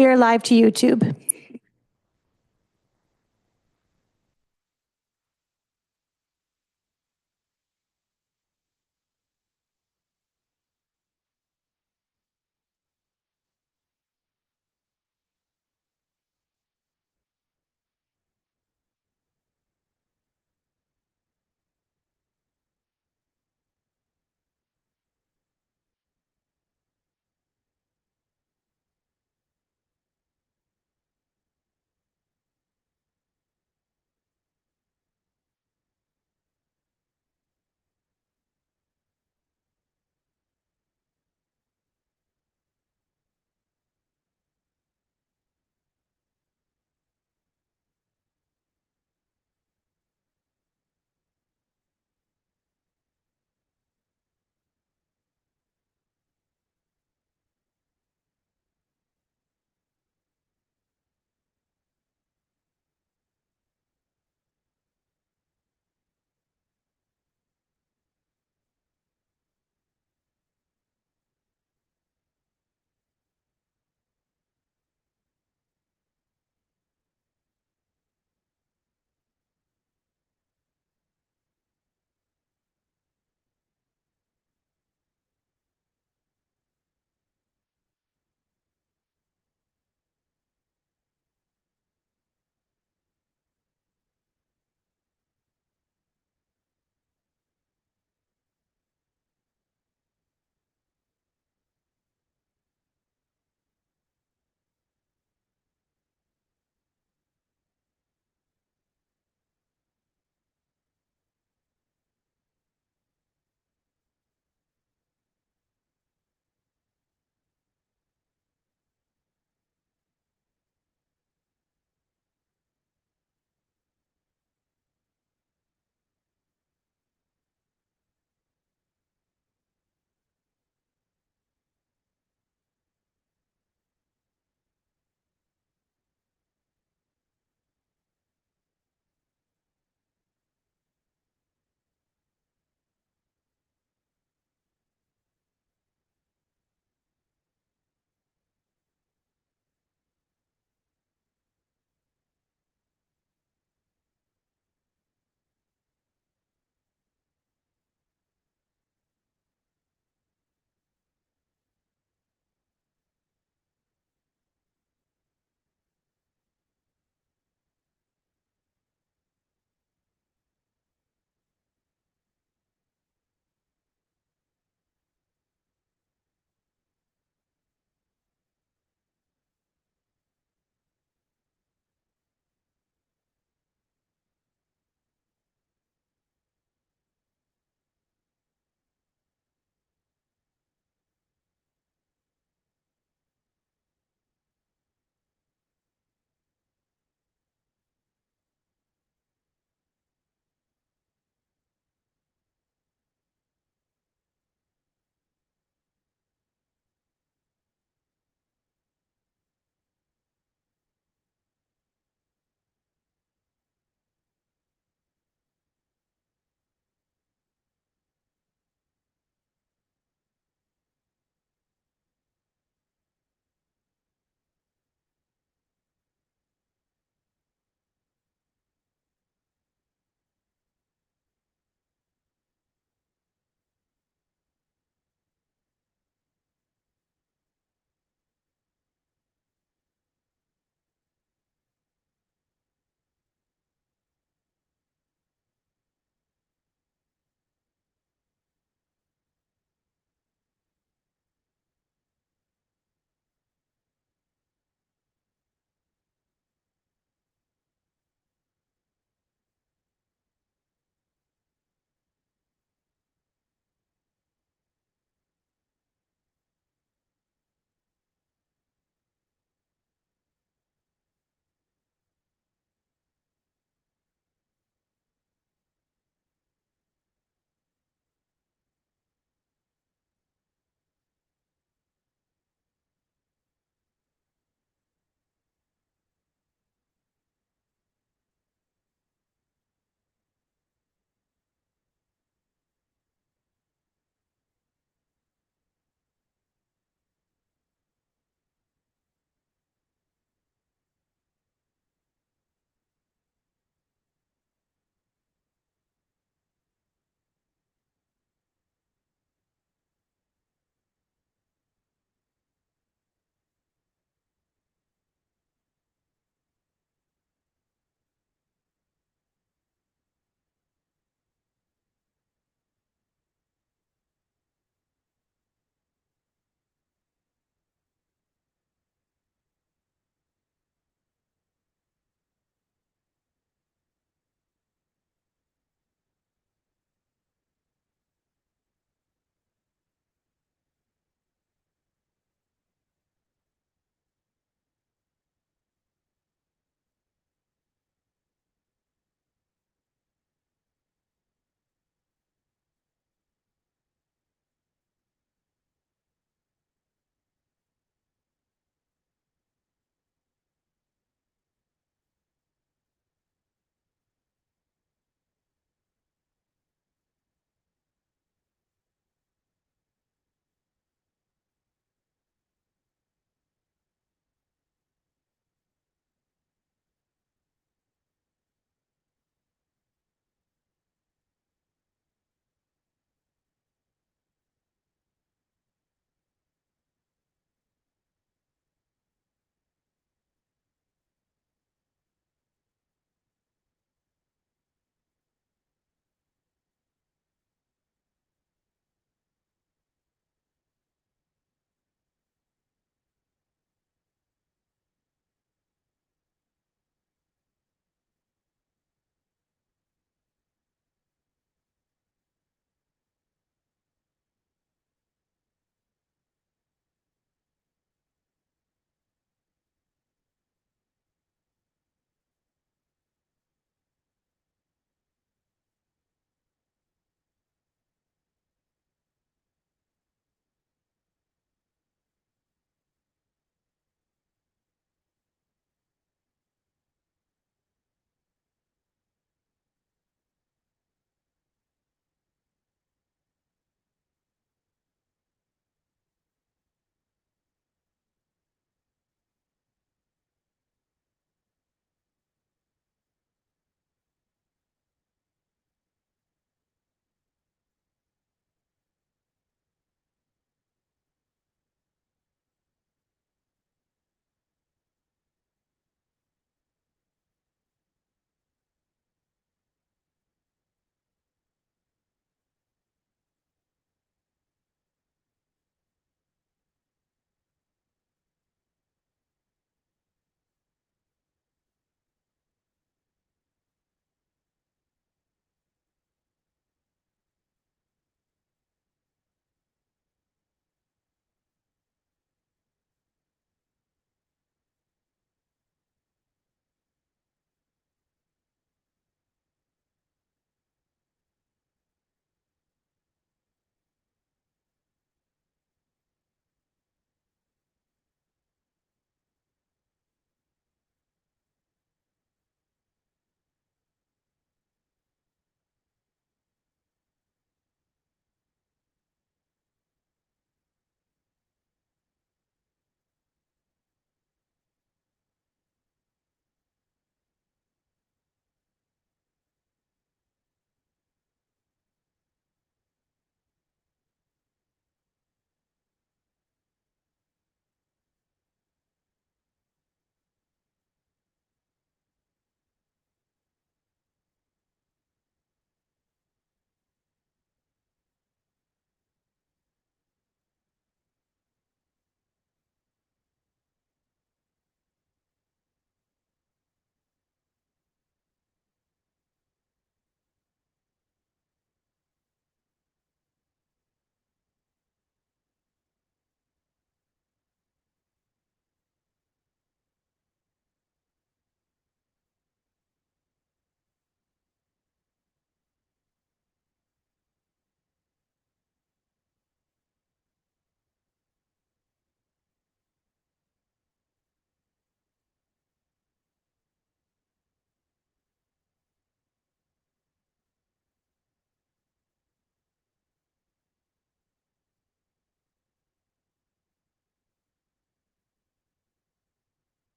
We are live to YouTube.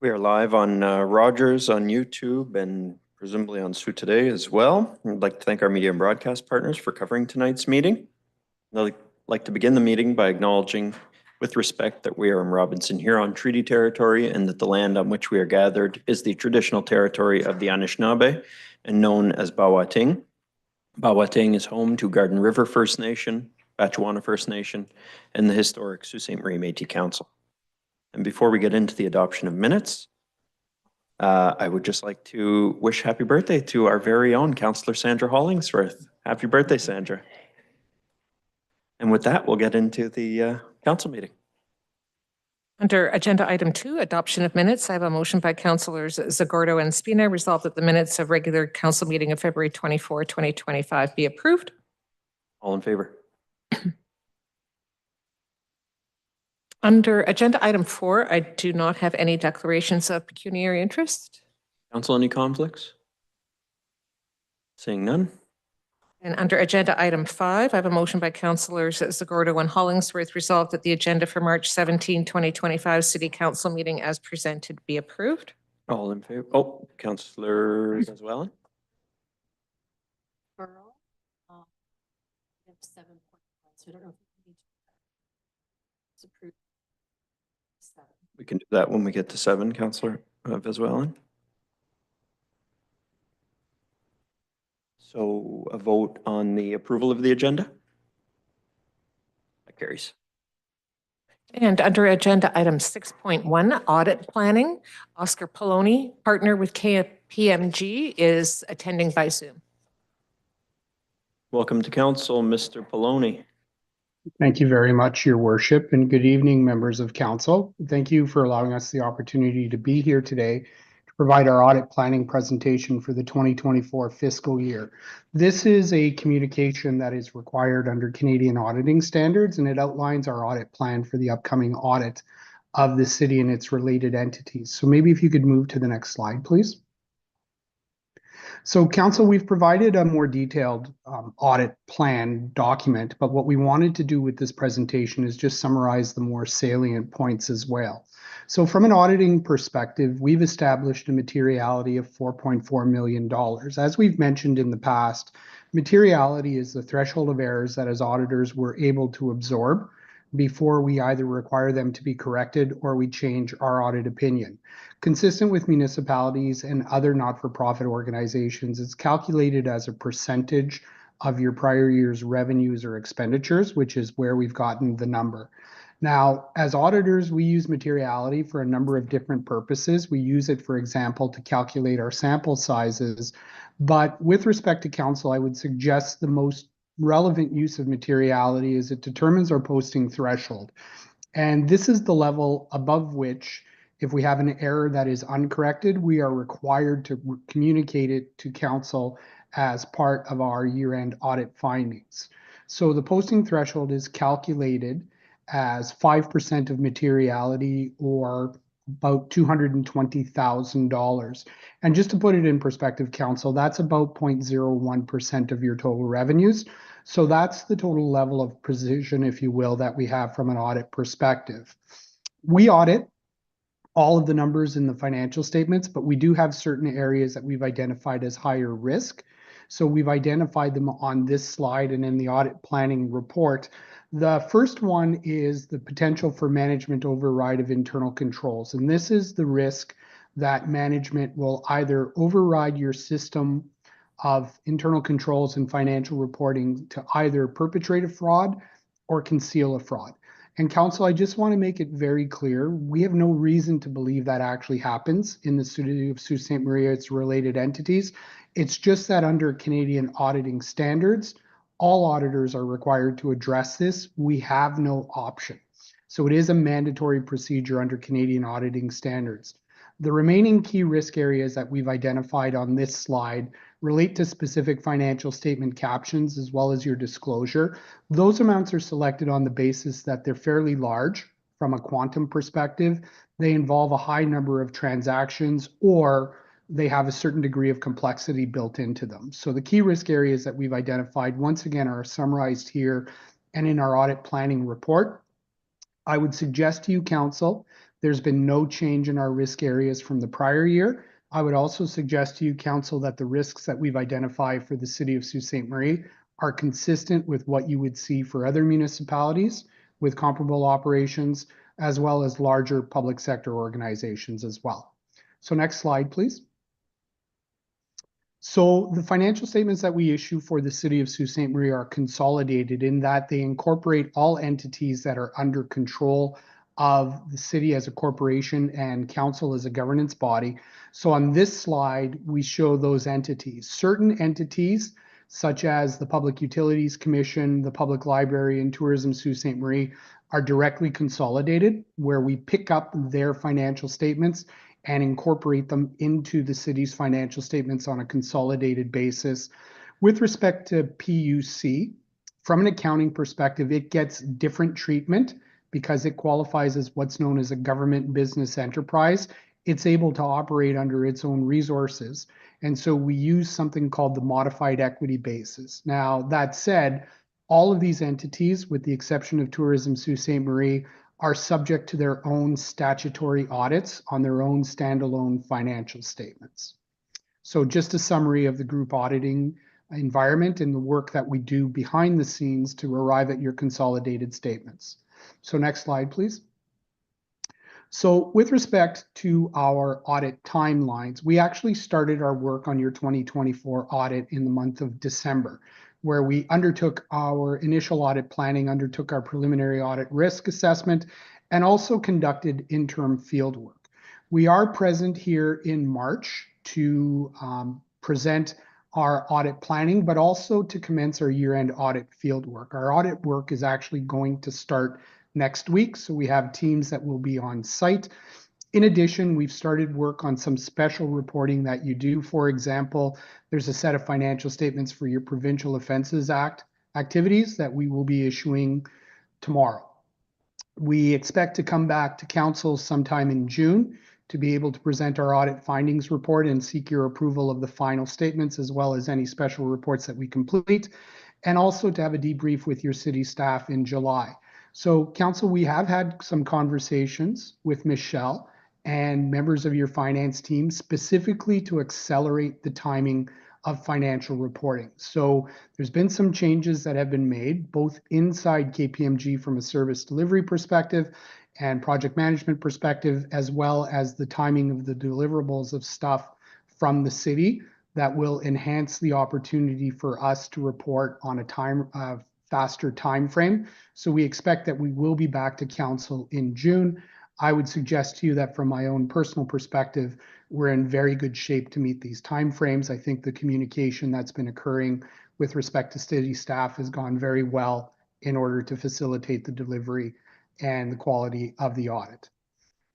We are live on Rogers on YouTube and presumably on Sioux Today as well. I'd like to thank our media and broadcast partners for covering tonight's meeting. I'd like to begin the meeting by acknowledging with respect that we are in Robinson Huron Treaty Territory and that the land on which we are gathered is the traditional territory of the Anishinaabe and known as Bawating. Bawating is home to Garden River First Nation, Batchewana First Nation, and the historic Sault Ste. Marie Métis Council. And before we get into the adoption of minutes, I would just like to wish happy birthday to our very own Councillor Sandra Hollingsworth. Happy birthday, Sandra. And with that, we'll get into the council meeting. Under agenda item 2, adoption of minutes, I have a motion by councillors Zagordo and Spina resolved that the minutes of regular council meeting of February 24, 2025 be approved. All in favor? Under agenda item 4, I do not have any declarations of pecuniary interest. Council, any conflicts? Seeing none. And under agenda item 5, I have a motion by councillors Zagordo and Hollingsworth resolved that the agenda for March 17, 2025 City Council meeting as presented be approved. All in favor? Oh, Councillor as well. Earl, we have 7 points, so I don't know if we need to. It's approved. 7. We can do that when we get to 7, Councillor Vesuelen. So a vote on the approval of the agenda? That carries. And under agenda item 6.1, audit planning, Oscar Poloni, partner with KPMG, is attending by Zoom. Welcome to council, Mr. Poloni. Thank you very much, Your Worship, and good evening, members of council. Thank you for allowing us the opportunity to be here today to provide our audit planning presentation for the 2024 fiscal year. This is a communication that is required under Canadian auditing standards, and it outlines our audit plan for the upcoming audit of the city and its related entities. So maybe if you could move to the next slide, please. So council, we've provided a more detailed audit plan document, but what we wanted to do with this presentation is just summarize the more salient points as well. So from an auditing perspective, we've established a materiality of $4.4 million. As we've mentioned in the past, materiality is the threshold of errors that as auditors we're able to absorb before we either require them to be corrected or we change our audit opinion. Consistent with municipalities and other not-for-profit organizations, it's calculated as a percentage of your prior year's revenues or expenditures, which is where we've gotten the number. Now, as auditors, we use materiality for a number of different purposes. We use it, for example, to calculate our sample sizes. But with respect to council, I would suggest the most relevant use of materiality is it determines our posting threshold. And this is the level above which, if we have an error that is uncorrected, we are required to communicate it to council as part of our year-end audit findings. So the posting threshold is calculated as 5% of materiality, or about $220,000. And just to put it in perspective, council, that's about 0.01% of your total revenues. So that's the total level of precision, if you will, that we have from an audit perspective. We audit all of the numbers in the financial statements, but we do have certain areas that we've identified as higher risk. So we've identified them on this slide and in the audit planning report. The first one is the potential for management override of internal controls. And this is the risk that management will either override your system of internal controls and financial reporting to either perpetrate a fraud or conceal a fraud. And council, I just want to make it very clear, we have no reason to believe that actually happens in the city of Sault Ste. Marie, its related entities. It's just that under Canadian auditing standards, all auditors are required to address this. We have no option. So it is a mandatory procedure under Canadian auditing standards. The remaining key risk areas that we've identified on this slide relate to specific financial statement captions as well as your disclosure. Those amounts are selected on the basis that they're fairly large from a quantum perspective. They involve a high number of transactions, or they have a certain degree of complexity built into them. So the key risk areas that we've identified, once again, are summarized here and in our audit planning report. I would suggest to you, council, There's been no change in our risk areas from the prior year. I would also suggest to you, Council, that the risks that we've identified for the City of Sault Ste. Marie are consistent with what you would see for other municipalities with comparable operations, as well as larger public sector organizations as well. So next slide, please. So the financial statements that we issue for the City of Sault Ste. Marie are consolidated in that they incorporate all entities that are under control of the city as a corporation and council as a governance body. So on this slide, we show those entities. Certain entities, such as the Public Utilities Commission, the Public Library, and Tourism Sault Ste. Marie, are directly consolidated, where we pick up their financial statements and incorporate them into the city's financial statements on a consolidated basis. With respect to PUC, from an accounting perspective, it gets different treatment because it qualifies as what's known as a government business enterprise. It's able to operate under its own resources. And so we use something called the modified equity basis. Now, that said, all of these entities, with the exception of Tourism Sault Ste. Marie, are subject to their own statutory audits on their own standalone financial statements. So just a summary of the group auditing environment and the work that we do behind the scenes to arrive at your consolidated statements. So next slide, please. So with respect to our audit timelines, we actually started our work on your 2024 audit in the month of December, where we undertook our initial audit planning, undertook our preliminary audit risk assessment, and also conducted interim field work. We are present here in March to present our audit planning, but also to commence our year-end audit field work. Our audit work is actually going to start next week, so we have teams that will be on site. In addition, we've started work on some special reporting that you do. For example, there's a set of financial statements for your Provincial Offences Act activities that we will be issuing tomorrow. We expect to come back to Council sometime in June to be able to present our audit findings report and seek your approval of the final statements, as well as any special reports that we complete, and also to have a debrief with your city staff in July. So, Council, we have had some conversations with Michelle and members of your finance team specifically to accelerate the timing of financial reporting. So there's been some changes that have been made both inside KPMG from a service delivery perspective and project management perspective, as well as the timing of the deliverables of stuff from the city that will enhance the opportunity for us to report on a faster time frame. So we expect that we will be back to Council in June. I would suggest to you that from my own personal perspective, we're in very good shape to meet these timeframes. I think the communication that's been occurring with respect to city staff has gone very well in order to facilitate the delivery and the quality of the audit.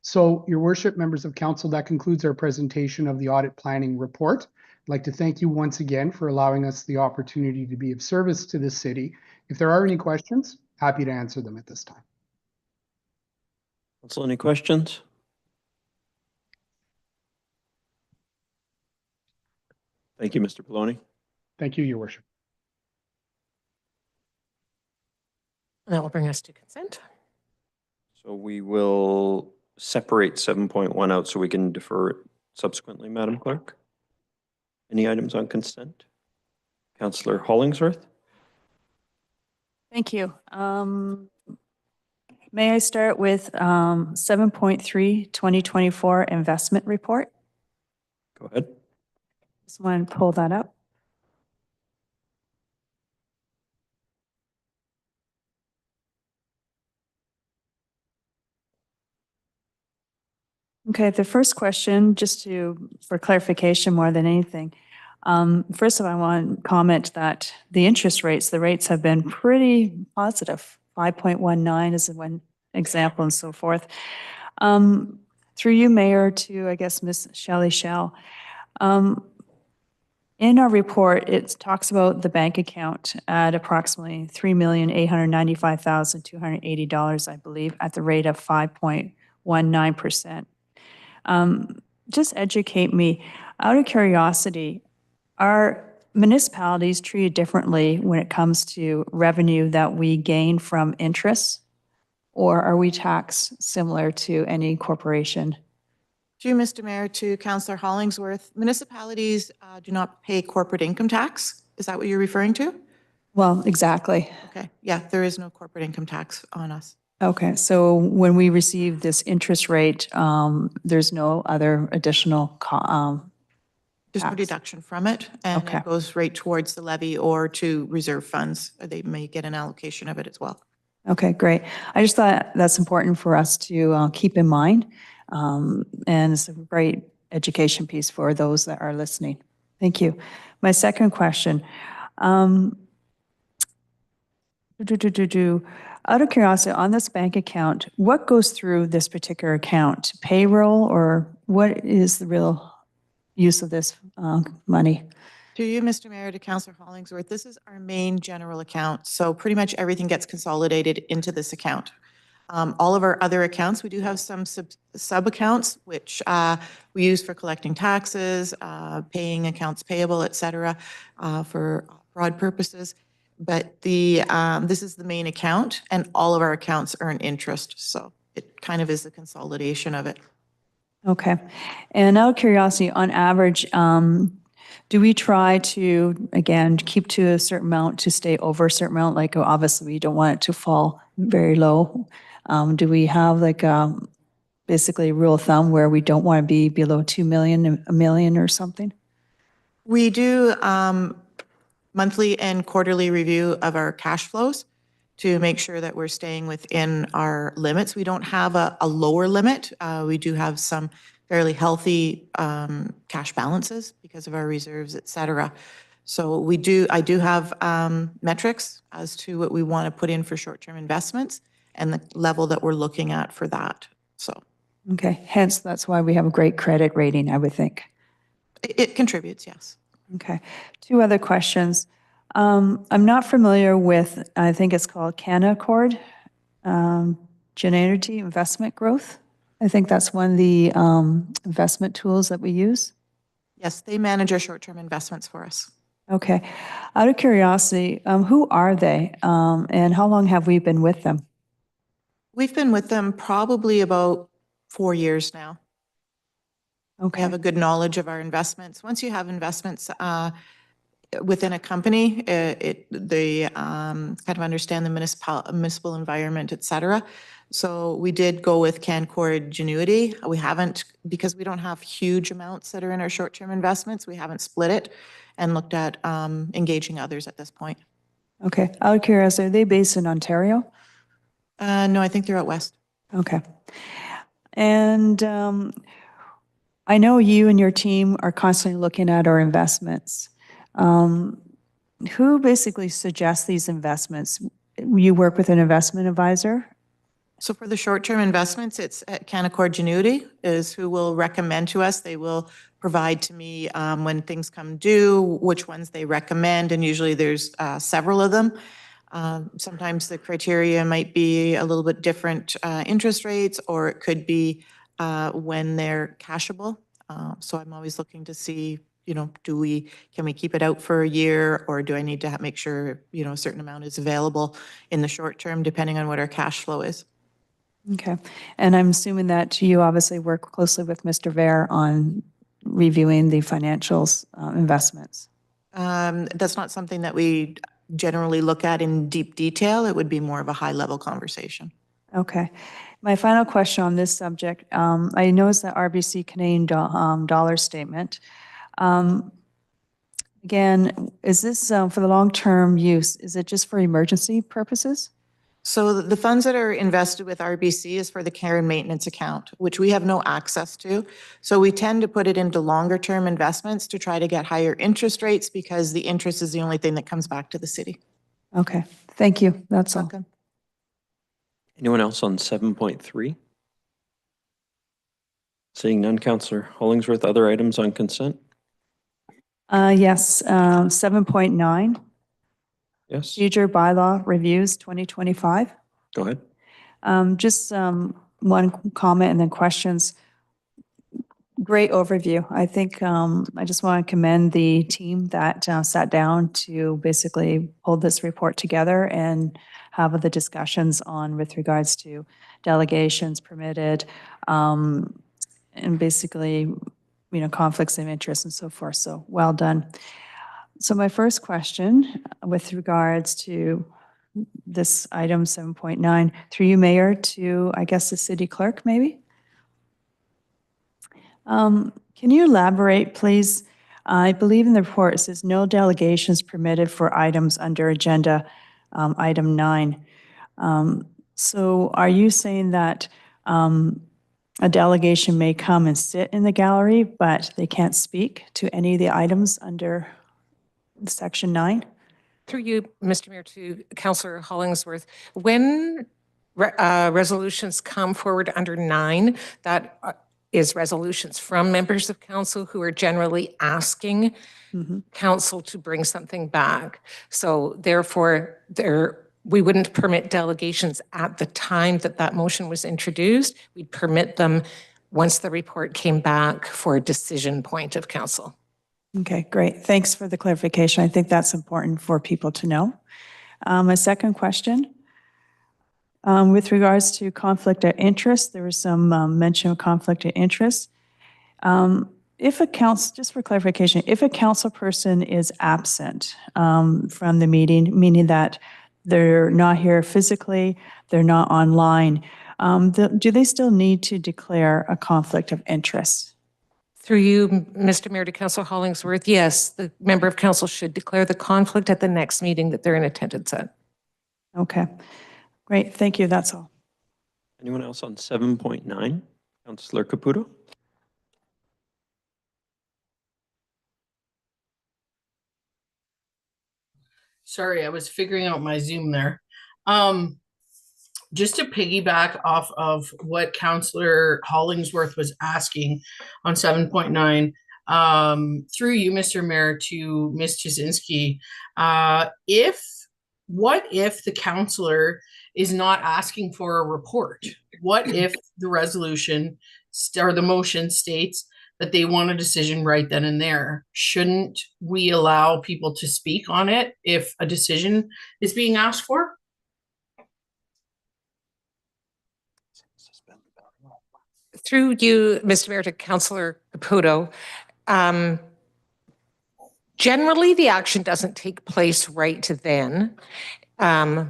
So, Your Worship, members of Council, that concludes our presentation of the audit planning report. I'd like to thank you once again for allowing us the opportunity to be of service to the city. If there are any questions, happy to answer them at this time. Council, any questions? Thank you, Mr. Poloni. Thank you, Your Worship. And that will bring us to consent. So we will separate 7.1 out so we can defer it subsequently, Madam Clerk. Any items on consent? Councillor Hollingsworth? Thank you. May I start with 7.3 2024 investment report? Go ahead. Just want to pull that up. Okay, the first question, for clarification more than anything. First of all, I want to comment that the interest rates, the rates have been pretty positive. 5.19 is one example and so forth. Through you, Mayor, to, I guess, Ms. Shelley Shell. In our report, it talks about the bank account at approximately $3,895,280, I believe, at the rate of 5.19%. Just educate me, out of curiosity, are municipalities treated differently when it comes to revenue that we gain from interest? or are we taxed similar to any corporation? Through you, Mr. Mayor, to Councillor Hollingsworth, municipalities do not pay corporate income tax. Is that what you're referring to? Well, exactly. Okay, yeah, there is no corporate income tax on us. Okay, so when we receive this interest rate, there's no other additional There's no tax. deduction from it, and Okay. it goes right towards the levy or to reserve funds. They may get an allocation of it as well. Okay, great. I just thought that's important for us to keep in mind. And it's a great education piece for those that are listening. Thank you. My second question. Out of curiosity, on this bank account, what goes through this particular account? Payroll, or what is the real use of this money? To you, Mr. Mayor, to Councillor Hollingsworth, this is our main general account. So pretty much everything gets consolidated into this account. All of our other accounts, we do have some sub-accounts, which we use for collecting taxes, paying accounts payable, et cetera, for fraud purposes. But this is the main account, and all of our accounts earn interest. So it kind of is the consolidation of it. Okay. And out of curiosity, on average, do we try to, again, keep to a certain amount to stay over a certain amount? Like, obviously, we don't want it to fall very low. Do we have like basically a rule of thumb where we don't want to be below 2 million, a million or something? We do monthly and quarterly review of our cash flows to make sure that we're staying within our limits. We don't have a lower limit. We do have some fairly healthy cash balances because of our reserves, et cetera. So I do have metrics as to what we want to put in for short-term investments and the level that we're looking at for that. So Okay, hence that's why we have a great credit rating, I would think. it contributes, yes. Okay, two other questions. I'm not familiar with, I think it's called Canaccord, Generity Investment Growth. I think that's one of the investment tools that we use. Yes, they manage our short-term investments for us. Okay, out of curiosity, who are they and how long have we been with them? We've been with them probably about 4 years now. We Okay, have a good knowledge of our investments. Once you have investments within a company, they kind of understand the municipal environment, et cetera. So we did go with Canaccord Genuity. We haven't, because we don't have huge amounts that are in our short-term investments, we haven't split it and looked at engaging others at this point. okay. Out of curiosity, are they based in Ontario? No, I think they're out west. Okay. And I know you and your team are constantly looking at our investments. Who basically suggests these investments? You work with an investment advisor? So for the short-term investments, it's at Canaccord Genuity is who will recommend to us. They will provide to me when things come due, which ones they recommend, and usually there's several of them. Sometimes the criteria might be a little bit different interest rates, or it could be when they're cashable. So I'm always looking to see, can we keep it out for a year, or do I need to make sure, a certain amount is available in the short term, depending on what our cash flow is. Okay. And I'm assuming that you obviously work closely with Mr. Vare on reviewing the financials investments. That's not something that we generally look at in deep detail. It would be more of a high-level conversation. Okay. My final question on this subject, I noticed that RBC Canadian dollar statement. Again, is this for the long-term use? Is it just for emergency purposes? So the funds that are invested with RBC is for the care and maintenance account, which we have no access to. So we tend to put it into longer-term investments to try to get higher interest rates because the interest is the only thing that comes back to the city. Okay. Thank you. That's all. Welcome. Anyone else on 7.3? Seeing none, Councillor Hollingsworth, other items on consent? Yes, 7.9, Yes, procedure bylaw reviews 2025. go ahead. Just one comment and then questions. Great overview. I think I just want to commend the team that sat down to basically pull this report together and have the discussions on with regards to delegations permitted, and basically, conflicts of interest and so forth. So well done. So my first question with regards to this item 7.9, through you, Mayor, to, I guess, the city clerk, maybe? Can you elaborate, please? I believe in the report, it says no delegations permitted for items under agenda item 9. So are you saying that a delegation may come and sit in the gallery, but they can't speak to any of the items under section 9? Through you, Mr. Mayor, to Councillor Hollingsworth, when resolutions come forward under 9, that is resolutions from members of council who are generally asking council to bring something back. So therefore, we wouldn't permit delegations at the time that that motion was introduced. We'd permit them once the report came back for a decision point of council. Okay, great. Thanks for the clarification. I think that's important for people to know. My second question, with regards to conflict of interest, there was some mention of conflict of interest. If a council, just for clarification, if a council person is absent from the meeting, meaning that they're not here physically, they're not online, do they still need to declare a conflict of interest? Through you, Mr. Mayor, to Councillor Hollingsworth, yes, the member of council should declare the conflict at the next meeting that they're in attendance at. Okay, great. Thank you. That's all. Anyone else on 7.9? Councillor Caputo? Sorry, I was figuring out my Zoom there. Just to piggyback off of what Councillor Hollingsworth was asking on 7.9, through you, Mr. Mayor, to Ms. Jasinski, what if the councillor is not asking for a report? What if the resolution or the motion states that they want a decision right then and there? Shouldn't we allow people to speak on it if a decision is being asked for? Through you, Mr. Mayor, to Councillor Caputo, generally the action doesn't take place right then. A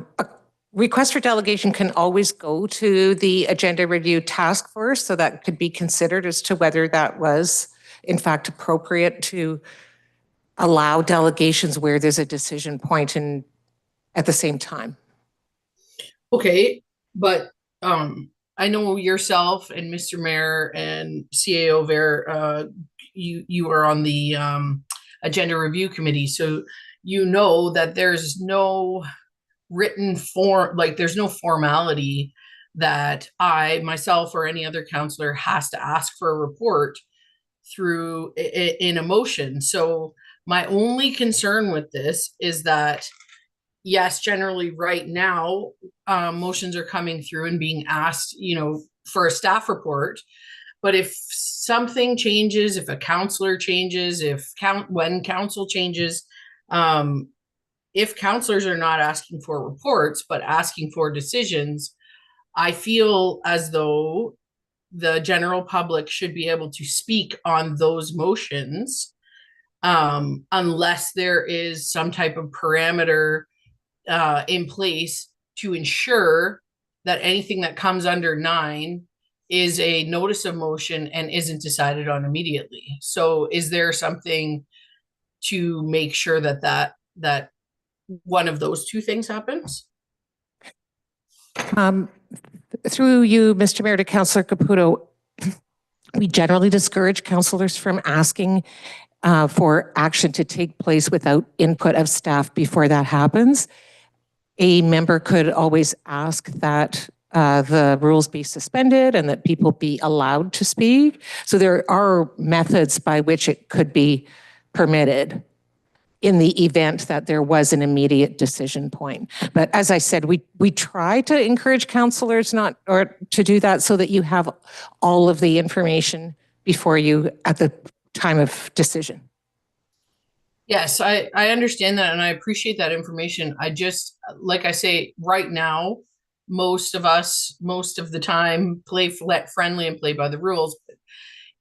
request for delegation can always go to the agenda review task force, so that could be considered as to whether that was in fact appropriate to allow delegations where there's a decision point in at the same time. Okay, but I know yourself and Mr. Mayor and CAO Ver, you are on the agenda review committee, so you know that there's no written form, like there's no formality that I, myself, or any other counselor has to ask for a report through in a motion. So my only concern with this is that, yes, generally right now, motions are coming through and being asked, for a staff report. But if something changes, if a counselor changes, when council changes, if counselors are not asking for reports, but asking for decisions, I feel as though the general public should be able to speak on those motions, unless there is some type of parameter in place to ensure that anything that comes under 9 is a notice of motion and isn't decided on immediately. So is there something to make sure that one of those two things happens? Through you, Mr. Mayor, to Councillor Caputo, we generally discourage councillors from asking for action to take place without input of staff before that happens. A member could always ask that the rules be suspended and that people be allowed to speak. So there are methods by which it could be permitted in the event that there was an immediate decision point. But as I said, we try to encourage councillors to do that so that you have all of the information before you at the time of decision. Yes, I understand that and I appreciate that information. I just, like I say, right now, most of us, most of the time, play friendly and play by the rules.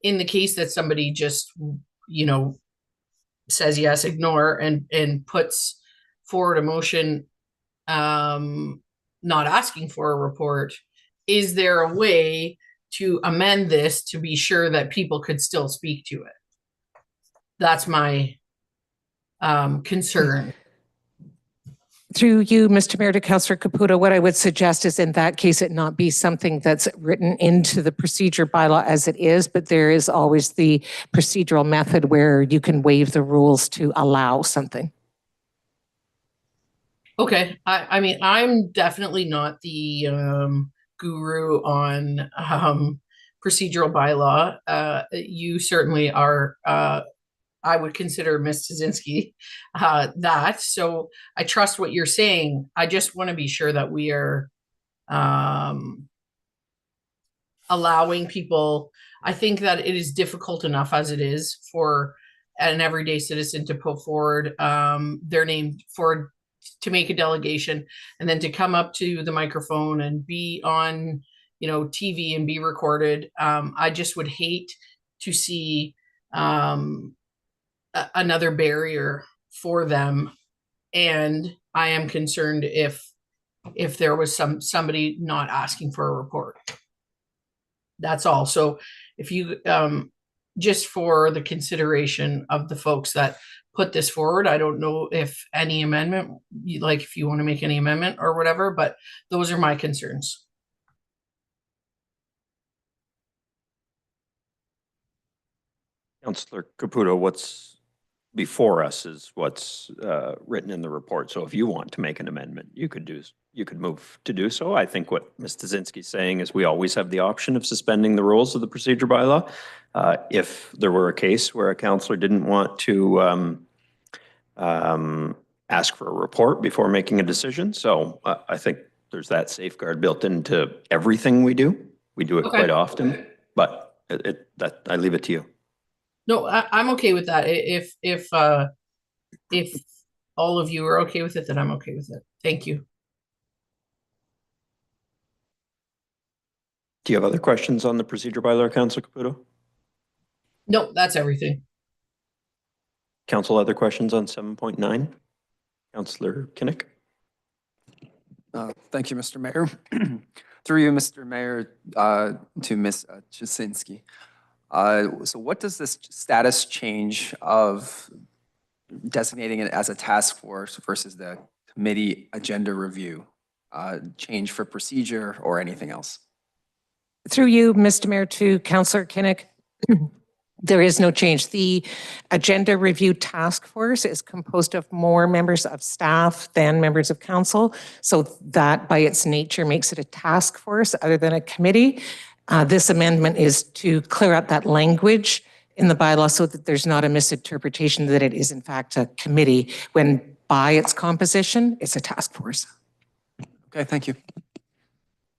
In the case that somebody just, you know, says yes, ignore, and puts forward a motion, not asking for a report, is there a way to amend this to be sure that people could still speak to it? That's my concern. Through you, Mr. Mayor, to Councillor Caputo, what I would suggest is in that case, it not be something that's written into the procedure bylaw as it is, but there is always the procedural method where you can waive the rules to allow something. Okay, I mean, I'm definitely not the guru on procedural bylaw. You certainly are. I would consider Ms. Tazinski that. So I trust what you're saying. I just want to be sure that we are allowing people. I think that it is difficult enough as it is for an everyday citizen to put forward their name to make a delegation and then to come up to the microphone and be on, you know, TV and be recorded. I just would hate to see another barrier for them, and I am concerned if there was somebody not asking for a report. That's all. So if you just for the consideration of the folks that put this forward, I don't know if any amendment, like if you want to make any amendment or whatever, but those are my concerns. Councillor Caputo, what's before us is what's written in the report. So if you want to make an amendment, you could move to do so. I think what Ms. Tazinski's saying is we always have the option of suspending the rules of the procedure bylaw. If there were a case where a councillor didn't want to ask for a report before making a decision. So I think there's that safeguard built into everything we do. We do it quite often, but I leave it to you. No, I'm okay with that. If all of you are okay with it, then I'm okay with it. Thank you. Do you have other questions on the procedure bylaw, Councillor Caputo? No, that's everything. Council, other questions on 7.9? Councillor Kinnick? Thank you, Mr. Mayor. Through you, Mr. Mayor, to Ms. Jasinski. So what does this status change of designating it as a task force versus the committee agenda review change for procedure or anything else? Through you, Mr. Mayor, to Councillor Kinnick, there is no change. The agenda review task force is composed of more members of staff than members of council. So that by its nature makes it a task force other than a committee. This amendment is to clear up that language in the bylaw so that there's not a misinterpretation that it is in fact a committee when by its composition, it's a task force. Okay, thank you.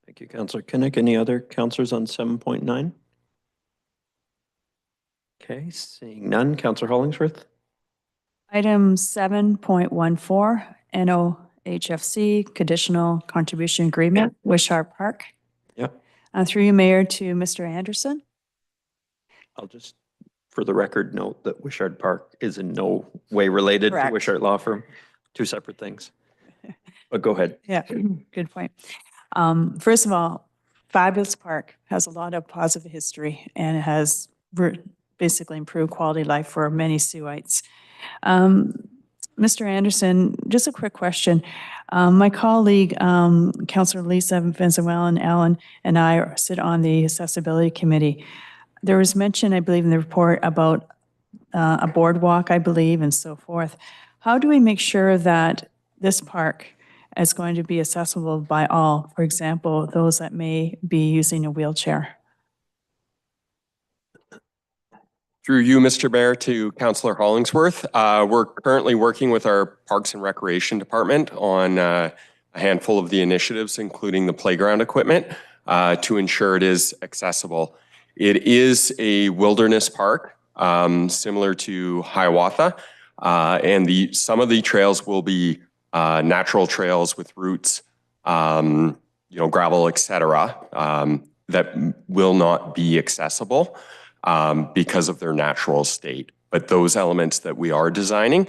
Thank you, Councillor Kinnick. Any other councillors on 7.9? Okay, seeing none. Councillor Hollingsworth? Item 7.14, NOHFC, Conditional Contribution Agreement, Wishart Park. Yeah. Through you, Mayor, to Mr. Anderson. I'll just, for the record, note that Wishart Park is in no way related Correct. to Wishart Law Firm. Two separate things. But go ahead. Yeah, good point. First of all, fabulous park, has a lot of positive history and has basically improved quality of life for many Siouxites. Mr. Anderson, just a quick question. My colleague, Councillor Lisa Venezuelan-Allen, and I sit on the Accessibility Committee. There was mention, I believe, in the report about a boardwalk, I believe, and so forth. How do we make sure that this park is going to be accessible by all, for example, those that may be using a wheelchair? Through you, Mr. Mayor, to Councillor Hollingsworth. We're currently working with our Parks and Recreation Department on a handful of the initiatives, including the playground equipment, to ensure it is accessible. It is a wilderness park, similar to Hiawatha. And some of the trails will be natural trails with roots, gravel, et cetera, that will not be accessible because of their natural state. But those elements that we are designing,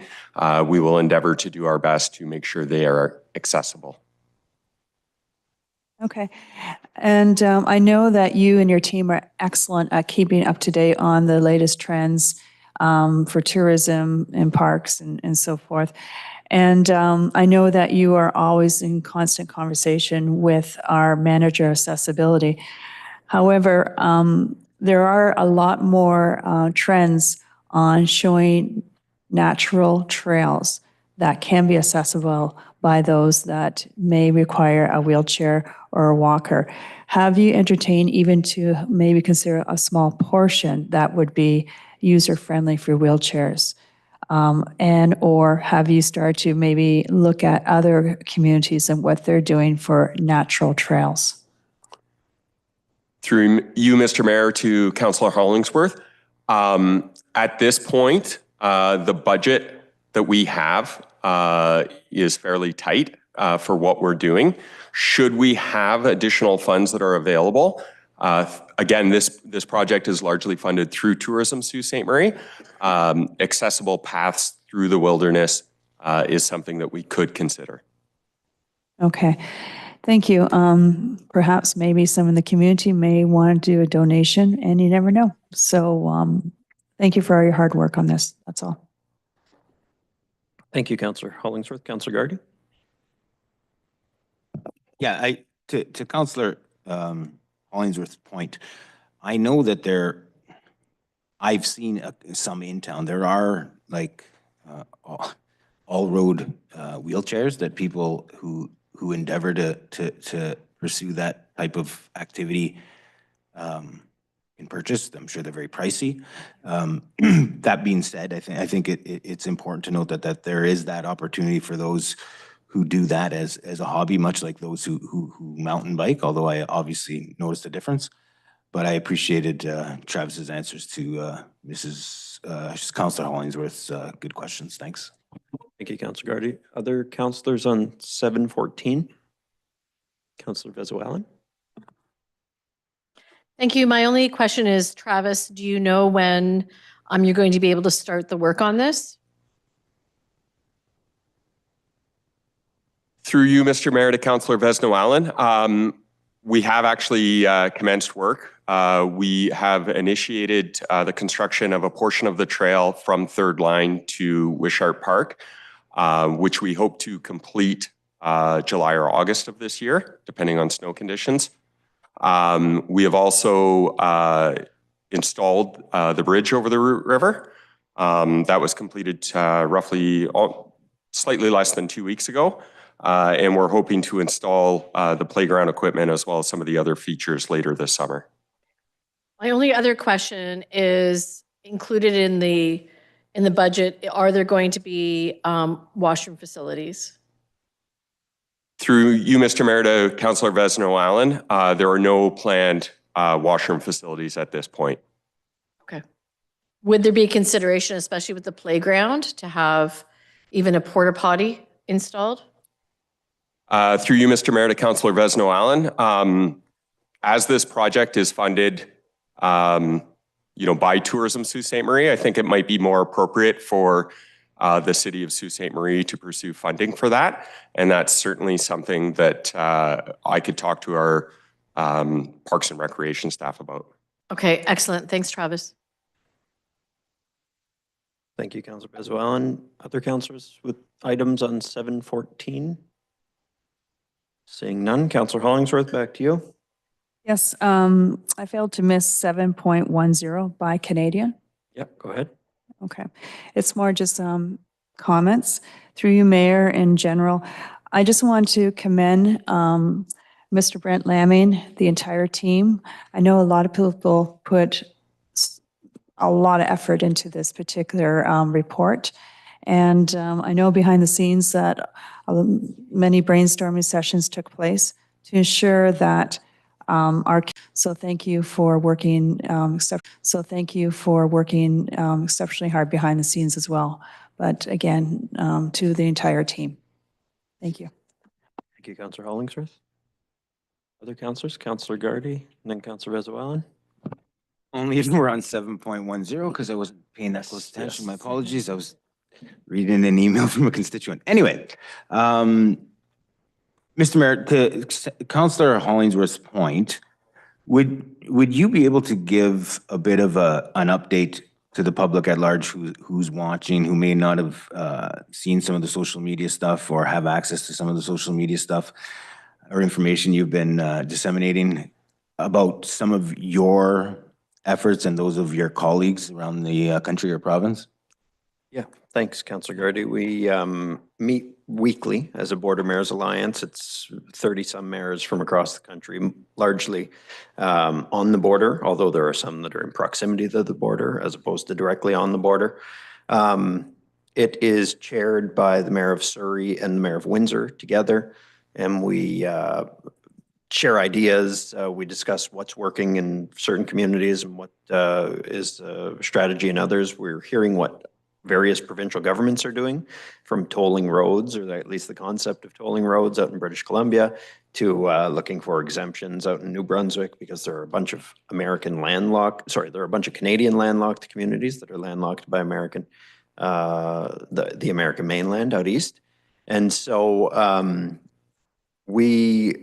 we will endeavor to do our best to make sure they are accessible. Okay. And I know that you and your team are excellent at keeping up to date on the latest trends for tourism and parks and so forth. And I know that you are always in constant conversation with our manager of accessibility. However, there are a lot more trends on showing natural trails that can be accessible by those that may require a wheelchair or a walker. Have you entertained even to maybe consider a small portion that would be user-friendly for wheelchairs? Or have you started to maybe look at other communities and what they're doing for natural trails? Through you, Mr. Mayor, to Councillor Hollingsworth. At this point, the budget that we have is fairly tight for what we're doing. Should we have additional funds that are available, again, this project is largely funded through Tourism Sault Ste. Marie. Accessible paths through the wilderness is something that we could consider. Okay, thank you. Perhaps maybe some in the community may want to do a donation, and you never know. So thank you for all your hard work on this. That's all. Thank you, Councillor Hollingsworth. Councillor Gardy? Yeah, to Councillor Hollingsworth's point, I know that I've seen some in town. There are like all-road wheelchairs that people who endeavor to pursue that type of activity can purchase. I'm sure they're very pricey. That being said, I think it's important to note that there is that opportunity for those who do that as a hobby, much like those who mountain bike, although I obviously noticed a difference. But I appreciated Travis's answers to Councillor Hollingsworth's good questions. Thanks. Thank you, Councillor Gardy. Other councillors on 714? Councillor Vezoallen? Thank you. My only question is, Travis, do you know when you're going to be able to start the work on this? Through you, Mr. Mayor, to Councillor Vesno-Allen, we have actually commenced work. We have initiated the construction of a portion of the trail from Third Line to Wishart Park, which we hope to complete July or August of this year, depending on snow conditions. We have also installed the bridge over the Root River. That was completed roughly slightly less than 2 weeks ago. And we're hoping to install the playground equipment as well as some of the other features later this summer. My only other question is, included in the budget, are there going to be washroom facilities? Through you, Mr. Mayor, to Councillor Vesno-Allen, there are no planned washroom facilities at this point. Okay. Would there be a consideration, especially with the playground, to have even a porta potty installed? Through you, Mr. Mayor, to Councillor Vesno-Allen, as this project is funded, by Tourism Sault Ste. Marie, I think it might be more appropriate for the City of Sault Ste. Marie to pursue funding for that, and that's certainly something that I could talk to our Parks and Recreation staff about. Okay, excellent. Thanks, Travis. Thank you, Councillor Vezoallen. Other councillors with items on 714? Seeing none, Councillor Hollingsworth, back to you. Yes, I failed to miss 7.10 by Canadian. Yep, go ahead. Okay. It's more just comments through you, Mayor, in general. I just want to commend Mr. Brent Lamming, the entire team. I know a lot of people put a lot of effort into this particular report. And I know behind the scenes that many brainstorming sessions took place to ensure that So thank you for working, exceptionally hard behind the scenes as well. But again, to the entire team, thank you. Thank you, Councillor Hollingsworth. Other councillors, Councillor Gardy, and then Councillor Vezowalan. Only if we're on 7.10, because I wasn't paying that close attention. My yes. apologies. I was reading an email from a constituent. Anyway, Mr. Mayor, to Councillor Hollingsworth's point, would you be able to give a bit of an update to the public at large who's watching, who may not have seen some of the social media stuff or have access to some of the social media stuff or information you've been disseminating about some of your efforts and those of your colleagues around the country or province? Yeah, thanks, Councillor Gardy. We meet weekly as a Border Mayors Alliance. It's 30-some mayors from across the country, largely on the border, although there are some that are in proximity to the border as opposed to directly on the border. It is chaired by the Mayor of Surrey and the Mayor of Windsor together, and we share ideas. We discuss what's working in certain communities and what is strategy in others. We're hearing what various provincial governments are doing, from tolling roads, or at least the concept of tolling roads out in British Columbia, to looking for exemptions out in New Brunswick, because there are a bunch of Canadian landlocked communities that are landlocked by the American mainland out east. And so we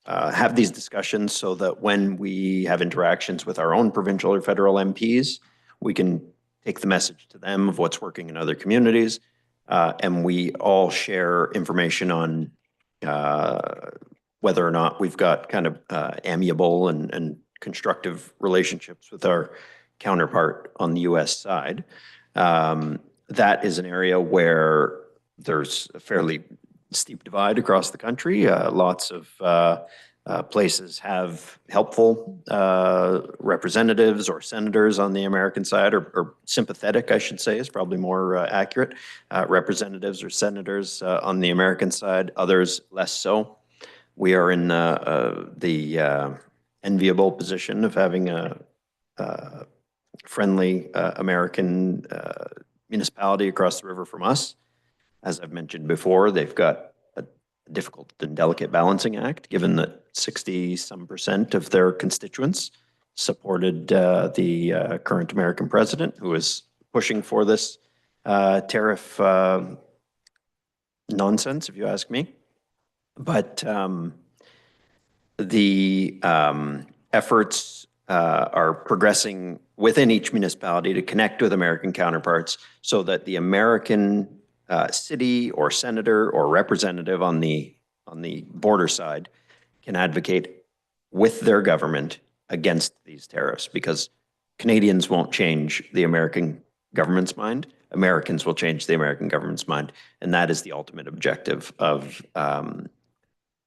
have these discussions so that when we have interactions with our own provincial or federal MPs, we can take the message to them of what's working in other communities. And we all share information on whether or not we've got kind of amiable and constructive relationships with our counterpart on the US side. That is an area where there's a fairly steep divide across the country. Lots of places have helpful representatives or senators on the American side, or sympathetic, I should say, is probably more accurate. Representatives or senators on the American side, others less so. We are in the enviable position of having a friendly American municipality across the river from us. As I've mentioned before, they've got a difficult and delicate balancing act, given that 60-some% of their constituents supported the current American president, who is pushing for this tariff nonsense, if you ask me. But the efforts are progressing within each municipality to connect with American counterparts so that the American city or senator or representative on the border side can advocate with their government against these tariffs, because Canadians won't change the American government's mind. Americans will change the American government's mind. And that is the ultimate objective of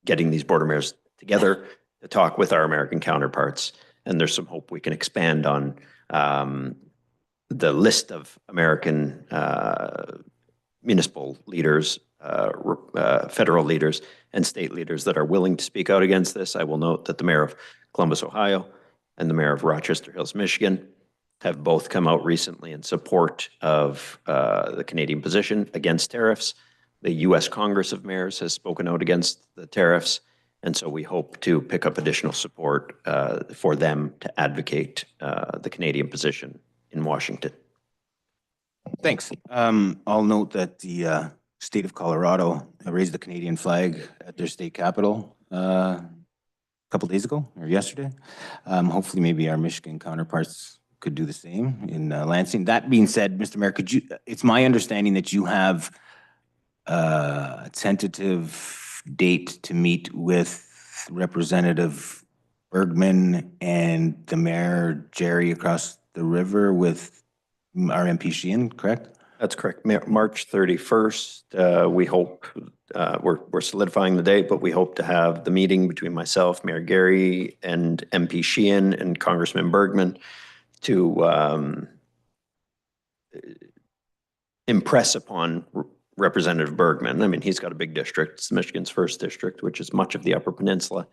getting these border mayors together to talk with our American counterparts. And there's some hope we can expand on the list of American municipal leaders, federal leaders, and state leaders that are willing to speak out against this. I will note that the mayor of Columbus, Ohio, and the mayor of Rochester Hills, Michigan, have both come out recently in support of the Canadian position against tariffs. The U.S. Congress of Mayors has spoken out against the tariffs, and so we hope to pick up additional support for them to advocate the Canadian position in Washington. Thanks. I'll note that the state of Colorado raised the Canadian flag at their state capitol a couple days ago or yesterday. Hopefully maybe our Michigan counterparts could do the same in Lansing. That being said, Mr. Mayor, it's my understanding that you have a tentative date to meet with Representative Bergman and the Mayor Jerry across the river with our MP Sheehan, correct? That's correct. March 31st, we hope, we're solidifying the date, but we hope to have the meeting between myself, Mayor Gary, and MP Sheehan and Congressman Bergman to impress upon Representative Bergman. I mean, he's got a big district. It's Michigan's first district, which is much of the Upper Peninsula.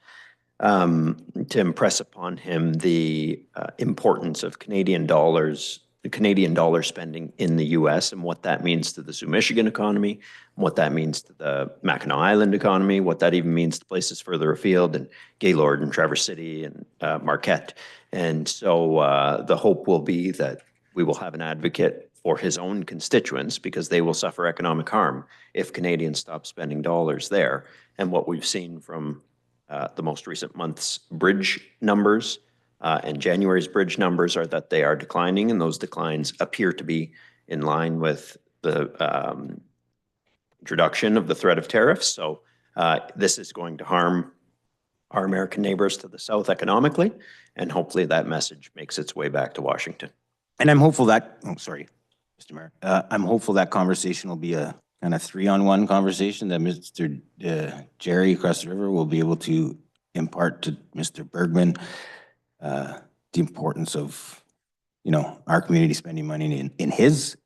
to impress upon him the importance of Canadian dollars, the Canadian dollar spending in the US and what that means to the Sioux Michigan economy, what that means to the Mackinac Island economy, what that even means to places further afield and Gaylord and Traverse City and Marquette. And so the hope will be that we will have an advocate for his own constituents because they will suffer economic harm if Canadians stop spending dollars there. And what we've seen from the most recent month's bridge numbers and January's bridge numbers are that they are declining, and those declines appear to be in line with the introduction of the threat of tariffs. So this is going to harm our American neighbors to the south economically, and hopefully that message makes its way back to Washington. And I'm hopeful that, oh, sorry, Mr. Mayor, I'm hopeful that conversation will be a kind of 3-on-1 conversation that Mr. Jerry across the river will be able to impart to Mr. Bergman the importance of, you know, our community spending money in his,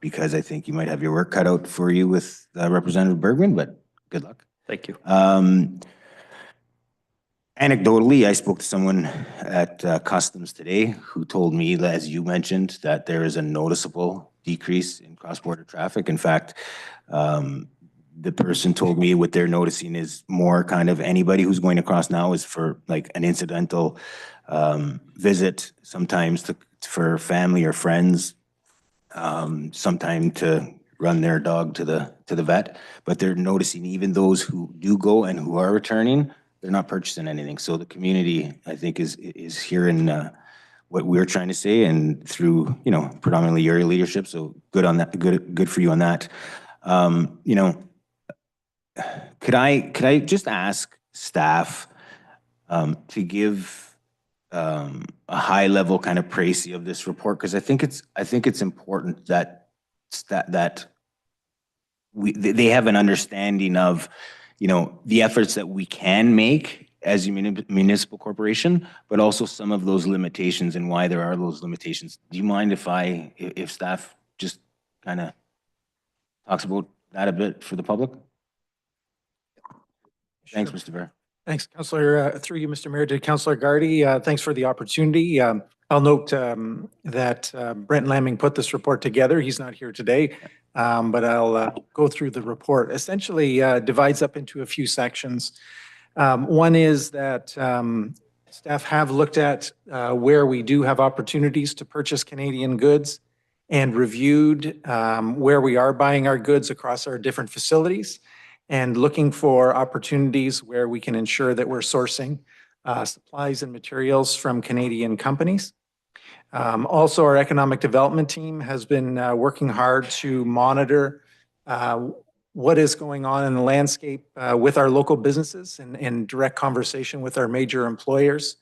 because I think you might have your work cut out for you with Representative Bergman, but good luck. Thank you. Anecdotally, I spoke to someone at Customs today who told me, as you mentioned, that there is a noticeable decrease in cross-border traffic. In fact, the person told me what they're noticing is more kind of anybody who's going across now is for like an incidental visit, sometimes for family or friends, sometime to run their dog to the vet. But they're noticing even those who do go and who are returning, they're not purchasing anything. So the community, I think, is hearing what we're trying to say, and through, you know, predominantly your leadership. So good on that. Good for you on that. You know, could I just ask staff to give a high level kind of précis of this report, because I think it's important that they have an understanding of, you know, the efforts that we can make as a municipal corporation, but also some of those limitations and why there are those limitations. Do you mind if staff just kind of talks about that a bit for the public? Thanks, Mr. Bear. Thanks, Councillor. Through you, Mr. Mayor, to Councillor Gardy. Thanks for the opportunity. I'll note that Brent Lamming put this report together. He's not here today, but I'll go through the report. Essentially divides up into a few sections. One is that staff have looked at where we do have opportunities to purchase Canadian goods and reviewed where we are buying our goods across our different facilities and looking for opportunities where we can ensure that we're sourcing supplies and materials from Canadian companies. Also, our economic development team has been working hard to monitor what is going on in the landscape with our local businesses and in direct conversation with our major employers,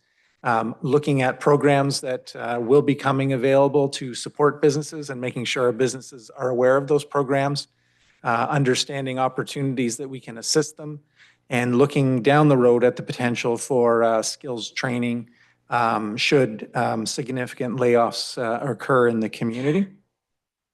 looking at programs that will be coming available to support businesses and making sure our businesses are aware of those programs, understanding opportunities that we can assist them, and looking down the road at the potential for skills training should significant layoffs occur in the community.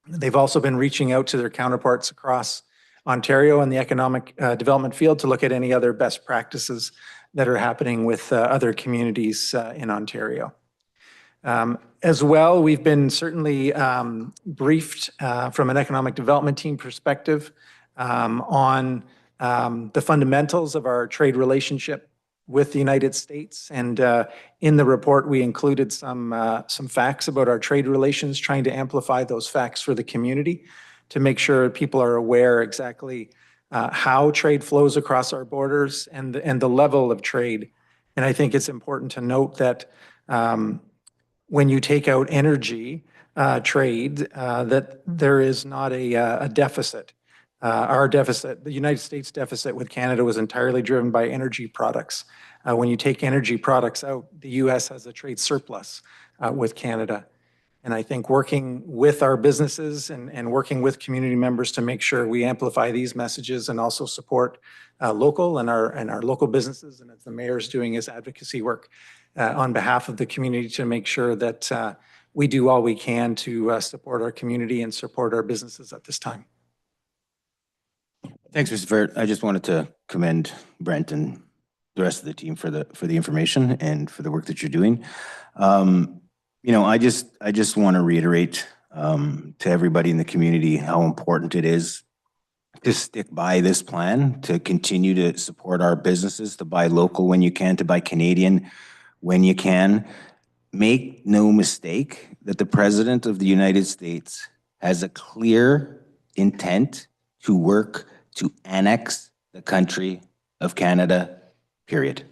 They've also been reaching out to their counterparts across Ontario and the economic development field to look at any other best practices that are happening with other communities in Ontario. As well, we've been certainly briefed from an economic development team perspective on the fundamentals of our trade relationship with the United States. And in the report, we included some facts about our trade relations, trying to amplify those facts for the community to make sure people are aware exactly how trade flows across our borders and the level of trade. And I think it's important to note that when you take out energy trade, that there is not a deficit. Our deficit, the United States deficit with Canada, was entirely driven by energy products. When you take energy products out, the U.S. has a trade surplus with Canada. And I think working with our businesses and working with community members to make sure we amplify these messages and also support local and our local businesses, and as the mayor's doing his advocacy work on behalf of the community to make sure that we do all we can to support our community and support our businesses at this time. Thanks, Mr. Ferret. I just wanted to commend Brent and the rest of the team for the information and for the work that you're doing. You know, I just want to reiterate to everybody in the community how important it is to stick by this plan, to continue to support our businesses, to buy local when you can, to buy Canadian when you can. Make no mistake that the President of the United States has a clear intent to work to annex the country of Canada, period.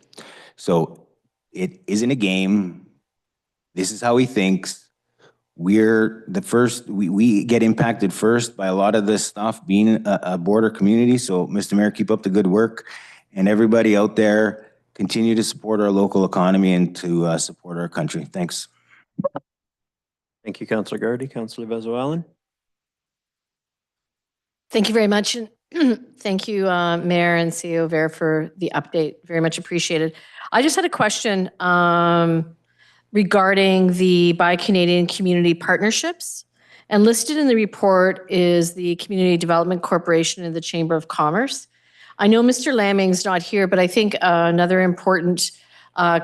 So it isn't a game. This is how he thinks. We're the first, we get impacted first by a lot of this stuff being a border community. So Mr. Mayor, keep up the good work, and everybody out there, continue to support our local economy and to support our country. Thanks. Thank you, Councillor Gardy. Councillor Vezo-Allen. Thank you very much. And thank you, Mayor and CEO Ver, for the update. Very much appreciated. I just had a question regarding the Buy Canadian community partnerships. And listed in the report is the Community Development Corporation and the Chamber of Commerce. I know Mr. Lamming's not here, but I think another important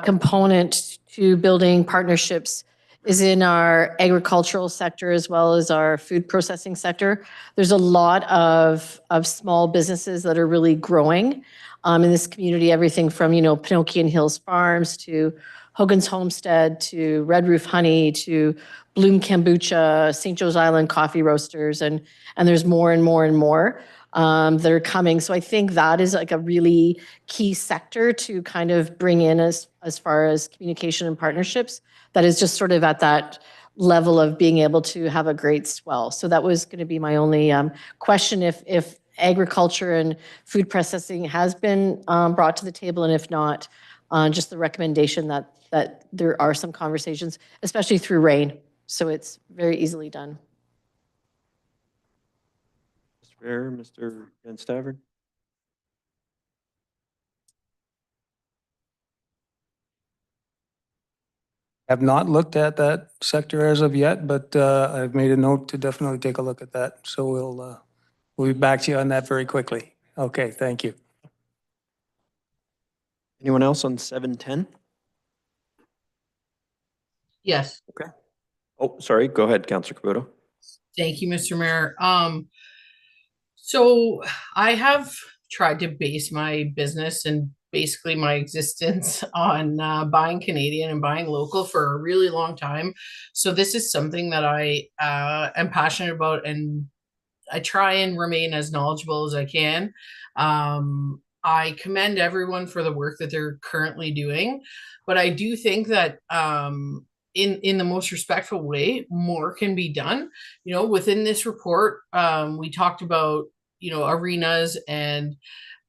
component to building partnerships is in our agricultural sector as well as our food processing sector. There's a lot of small businesses that are really growing in this community, everything from, you know, Pinocchio Hills Farms to Hogan's Homestead to Red Roof Honey to Bloom Kombucha, St. Joe's Island Coffee Roasters, and there's more and more and more that are coming. So I think that is like a really key sector to kind of bring in as far as communication and partnerships. That is just sort of at that level of being able to have a great swell. So that was going to be my only question, if agriculture and food processing has been brought to the table, and if not, just the recommendation that there are some conversations, especially through RAIN. So it's very easily done. Mr. Mayor, Mr. Van Stavern. Have not looked at that sector as of yet, but I've made a note to definitely take a look at that. So we'll be back to you on that very quickly. Okay, thank you. Anyone else on 710? Yes. Okay. Oh, sorry. Go ahead, Councillor Caputo. Thank you, Mr. Mayor. So I have tried to base my business and basically my existence on buying Canadian and buying local for a really long time. So this is something that I am passionate about, and I try and remain as knowledgeable as I can. I commend everyone for the work that they're currently doing, but I do think that in the most respectful way, more can be done. You know, within this report, we talked about, you know, arenas, and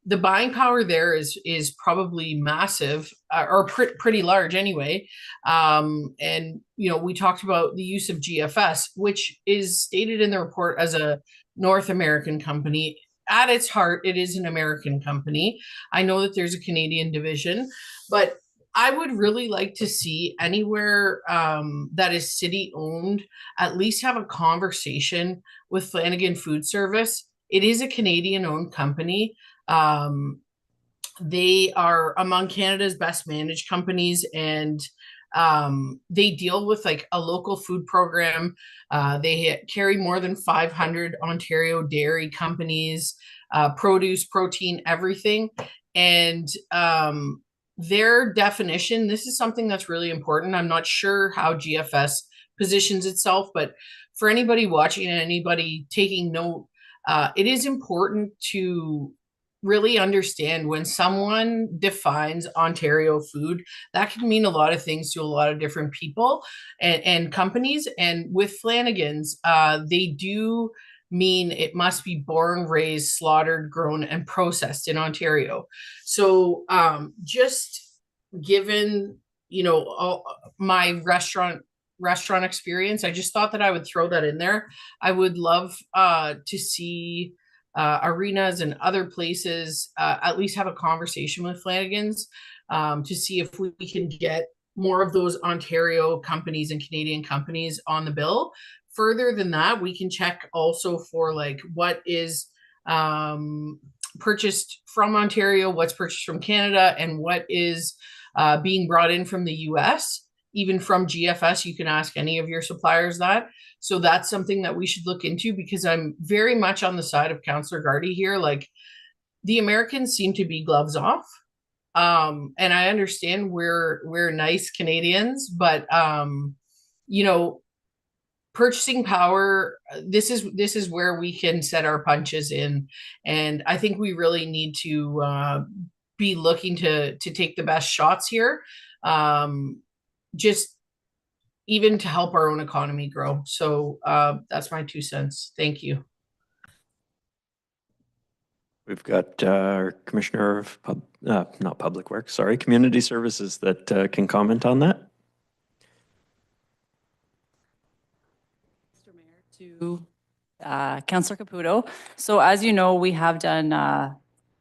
the buying power there is probably massive, or pretty large anyway. And, you know, we talked about the use of GFS, which is stated in the report as a North American company. At its heart, it is an American company. I know that there's a Canadian division, but I would really like to see anywhere that is city owned, at least have a conversation with Flanagan Food Service. It is a Canadian owned company. They are among Canada's best managed companies, and they deal with like a local food program. They carry more than 500 Ontario dairy companies, produce, protein, everything. And their definition, this is something that's really important. I'm not sure how GFS positions itself, but for anybody watching and anybody taking note, it is important to really understand when someone defines Ontario food, that can mean a lot of things to a lot of different people and companies. And with Flanagan's, they do mean it must be born, raised, slaughtered, grown, and processed in Ontario. So just given, you know, all my restaurant experience, I just thought that I would throw that in there. I would love to see arenas and other places at least have a conversation with Flanagan's to see if we can get more of those Ontario companies and Canadian companies on the bill. Further than that, we can check also for like what is purchased from Ontario, what's purchased from Canada, and what is being brought in from the US. Even from GFS, you can ask any of your suppliers that. So that's something that we should look into, because I'm very much on the side of Councillor Gardy here. Like, the Americans seem to be gloves off. And I understand we're nice Canadians, but you know, purchasing power, this is where we can set our punches in. And I think we really need to be looking to take the best shots here. Just even to help our own economy grow. So that's my 2 cents. Thank you. We've got our Commissioner of not Public Works, sorry, Community Services that can comment on that. Mr. Mayor, to Councillor Caputo. So as you know, we have done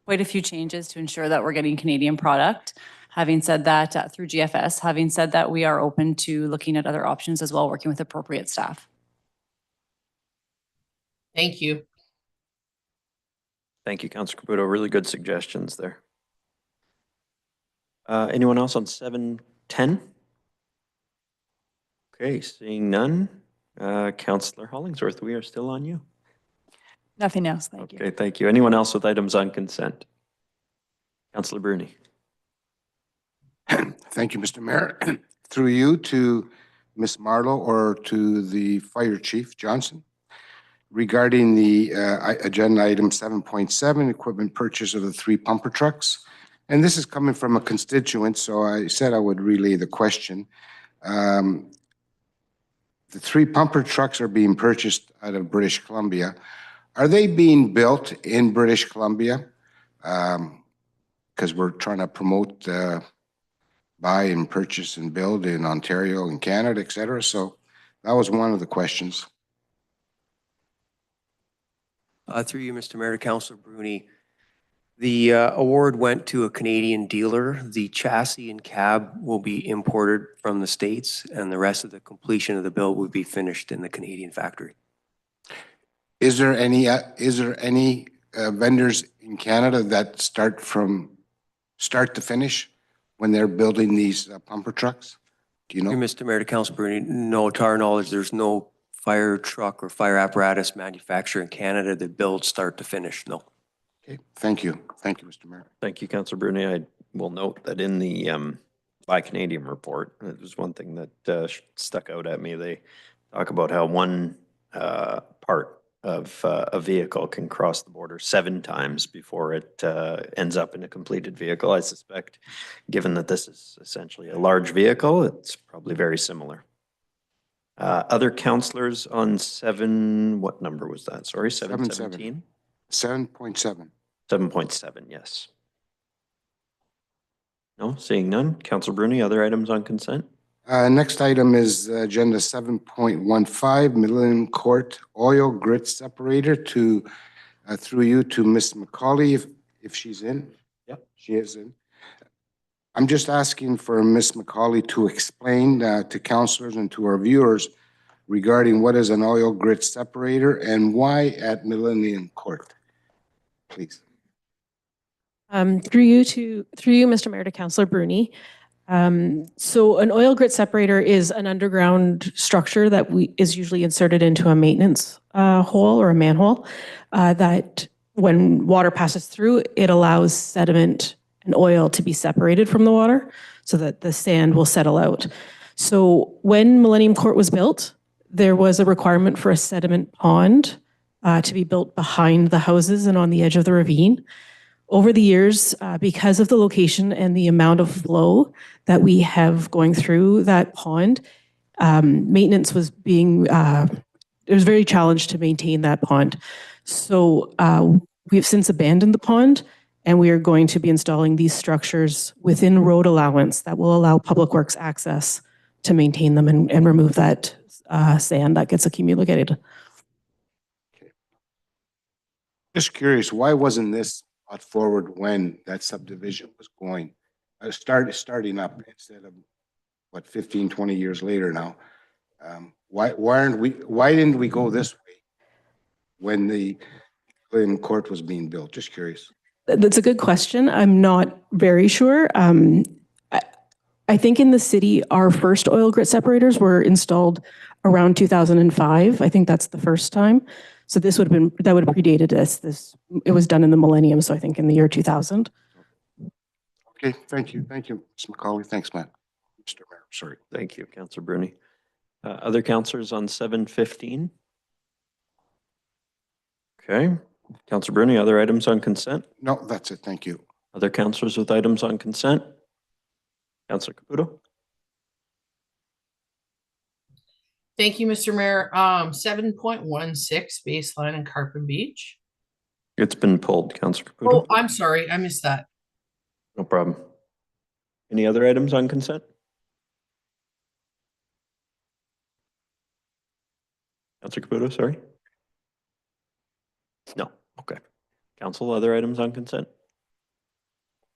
quite a few changes to ensure that we're getting Canadian product. Having said that, through GFS, having said that, we are open to looking at other options as well, working with appropriate staff. Thank you. Thank you, Councillor Caputo. Really good suggestions there. Anyone else on 710? Okay, seeing none. Councillor Hollingsworth, we are still on you. Nothing else, thank you. Okay, thank you. Anyone else with items on consent? Councillor Bruni. Thank you, Mr. Mayor. Through you to Ms. Marlowe or to the Fire Chief Johnson regarding the agenda item 7.7, equipment purchase of the 3 pumper trucks. And this is coming from a constituent, so I said I would relay the question. The 3 pumper trucks are being purchased out of British Columbia. Are they being built in British Columbia? Because we're trying to promote buy and purchase and build in Ontario and Canada, et cetera. So that was one of the questions. Through you, Mr. Mayor, to Councillor Bruni. The award went to a Canadian dealer. The chassis and cab will be imported from the States, and the rest of the completion of the build will be finished in the Canadian factory. Is there any vendors in Canada that start from start to finish when they're building these pumper trucks? Do you know? Mr. Mayor, to Councillor Bruni, no, to our knowledge, there's no fire truck or fire apparatus manufacturer in Canada that builds start to finish, no. Okay, thank you. Thank you, Mr. Mayor. Thank you, Councillor Bruni. I will note that in the Buy Canadian report, it was one thing that stuck out at me. They talk about how one part of a vehicle can cross the border 7 times before it ends up in a completed vehicle. I suspect, given that this is essentially a large vehicle, it's probably very similar. Other councillors on 7, what number was that? Sorry, 717? 7.7. 7.7, yes. No, seeing none. Councillor Bruni, other items on consent? Next item is agenda 7.15, Millennium Court oil grit separator to, through you to Ms. McCauley, if she's in. Yep. She is in. I'm just asking for Ms. McCauley to explain to councillors and to our viewers regarding what is an oil grit separator and why at Millennium Court, please. Through you, Mr. Mayor, to Councillor Bruni. So an oil grit separator is an underground structure that is usually inserted into a maintenance hole or a manhole that when water passes through, it allows sediment and oil to be separated from the water so that the sand will settle out. So when Millennium Court was built, there was a requirement for a sediment pond to be built behind the houses and on the edge of the ravine. Over the years, because of the location and the amount of flow that we have going through that pond, maintenance was being, it was very challenged to maintain that pond. So we've since abandoned the pond, and we are going to be installing these structures within road allowance that will allow Public Works access to maintain them and remove that sand that gets accumulated. Okay. Just curious, why wasn't this brought forward when that subdivision was going, starting up instead of what, 15, 20 years later now? Why didn't we go this way when the Millennium Court was being built? Just curious. That's a good question. I'm not very sure. I think in the city, our first oil grit separators were installed around 2005. I think that's the first time. So this would have been, that would have predated us. It was done in the millennium, so I think in the year 2000. Okay, thank you. Thank you, Ms. McCauley. Thanks, Matt. Mr. Mayor, sorry. Thank you, Councillor Bruni. Other councillors on 7:15? Okay. Councillor Bruni, other items on consent? No, that's it. Thank you. Other councillors with items on consent? Councillor Caputo? Thank you, Mr. Mayor. 7.16 baseline in Carpenter Beach. It's been pulled, Councillor Caputo. Oh, I'm sorry. I missed that. No problem. Any other items on consent? Councillor Caputo, sorry? No, okay. Council, other items on consent?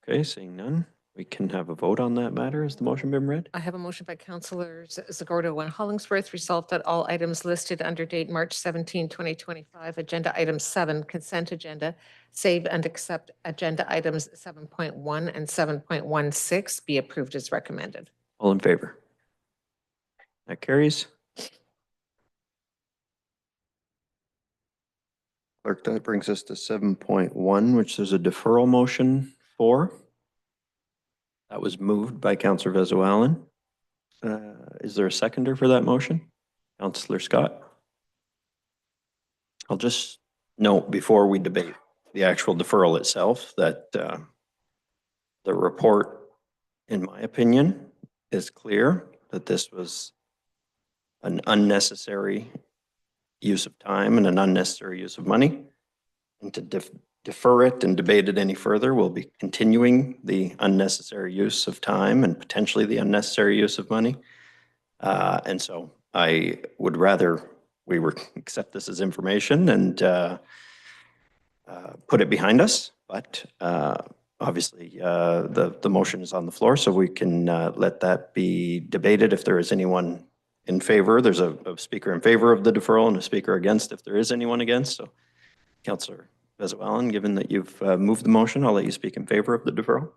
Okay, seeing none, we can have a vote on that matter. Has the motion been read? I have a motion by Councillors Zagordo and Hollingsworth, resolved that all items listed under date March 17, 2025, agenda item 7, consent agenda, save and accept agenda items 7.1 and 7.16 be approved as recommended. All in favor? That carries. Clerk, that brings us to 7.1, which there's a deferral motion for. That was moved by Councillor Vezo-Allen. Is there a seconder for that motion? Councillor Scott? I'll just note before we debate the actual deferral itself that the report, in my opinion, is clear that this was an unnecessary use of time and an unnecessary use of money. And to defer it and debate it any further, we'll be continuing the unnecessary use of time and potentially the unnecessary use of money. And so I would rather we accept this as information and put it behind us. But obviously, the motion is on the floor, so we can let that be debated if there is anyone in favor. There's a speaker in favor of the deferral and a speaker against if there is anyone against. So Councillor Vezo-Allen, given that you've moved the motion, I'll let you speak in favor of the deferral.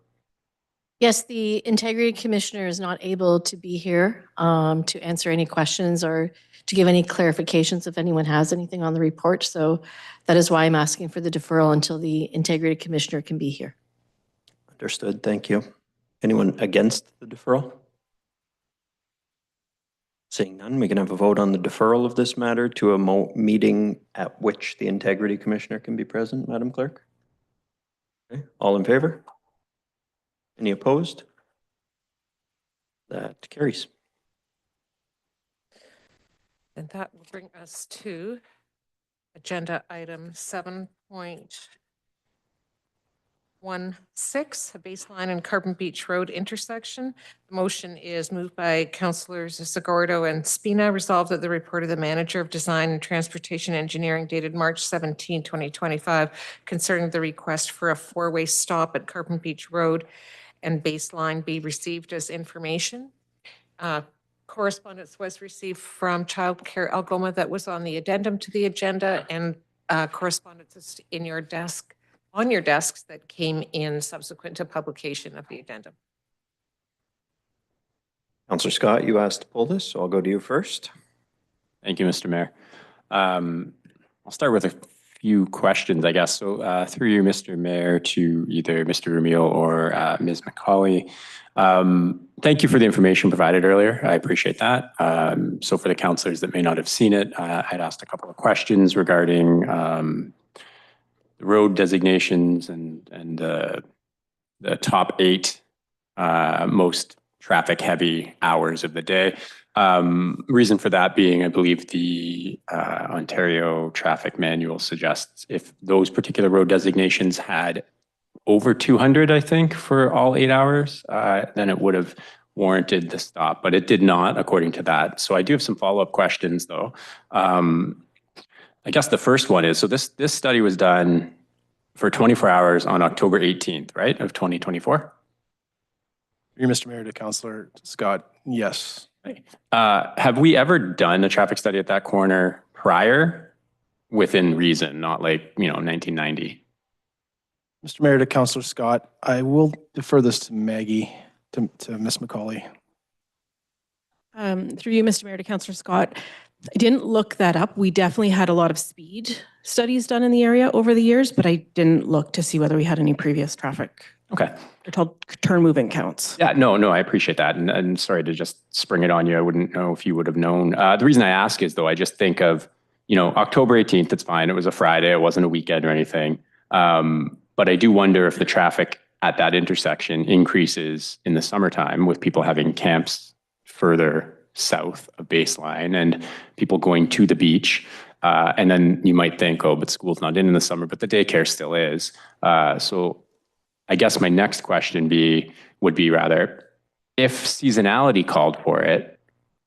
Yes, the Integrity Commissioner is not able to be here to answer any questions or to give any clarifications if anyone has anything on the report. So that is why I'm asking for the deferral until the Integrity Commissioner can be here. Understood. Thank you. Anyone against the deferral? Seeing none, we can have a vote on the deferral of this matter to a meeting at which the Integrity Commissioner can be present, Madam Clerk. Okay. All in favor? Any opposed? That carries. And that will bring us to agenda item 7.16, a baseline in Carbon Beach Road intersection. The motion is moved by Councillors Zagordo and Spina. Resolved that the report of the Manager of Design and Transportation Engineering dated March 17, 2025 concerning the request for a four-way stop at Carbon Beach Road and baseline be received as information. Correspondence was received from Child Care Algoma that was on the addendum to the agenda, and correspondence is in your desk, on your desks, that came in subsequent to publication of the addendum. Councillor Scott, you asked to pull this, so I'll go to you first. Thank you, Mr. Mayor. I'll start with a few questions, I guess. So through you, Mr. Mayor, to either Mr. Ramil or Ms. McCauley. Thank you for the information provided earlier. I appreciate that. So for the councillors that may not have seen it, I'd asked a couple of questions regarding the road designations and the top 8 most traffic heavy hours of the day. Reason for that being, I believe the Ontario Traffic Manual suggests if those particular road designations had over 200, I think, for all 8 hours, then it would have warranted the stop, but it did not, according to that. So I do have some follow-up questions, though. I guess the first one is, so this study was done for 24 hours on October 18th, right, of 2024? Mr. Mayor, to Councillor Scott, yes. Have we ever done a traffic study at that corner prior, within reason, not like, 1990? Mr. Mayor, to Councillor Scott, I will defer this to Maggie, to Ms. McCauley. Through you, Mr. Mayor, to Councillor Scott. I didn't look that up. We definitely had a lot of speed studies done in the area over the years, but I didn't look to see whether we had any previous traffic Okay. or turn moving counts. Yeah, no, I appreciate that. And sorry to just spring it on you. I wouldn't know if you would have known. The reason I ask is, though, I just think of, October 18th, it's fine. It was a Friday. It wasn't a weekend or anything. But I do wonder if the traffic at that intersection increases in the summertime with people having camps further south of baseline and people going to the beach. And then you might think, oh, but school's not in the summer, but the daycare still is. So I guess my next question would be rather, if seasonality called for it,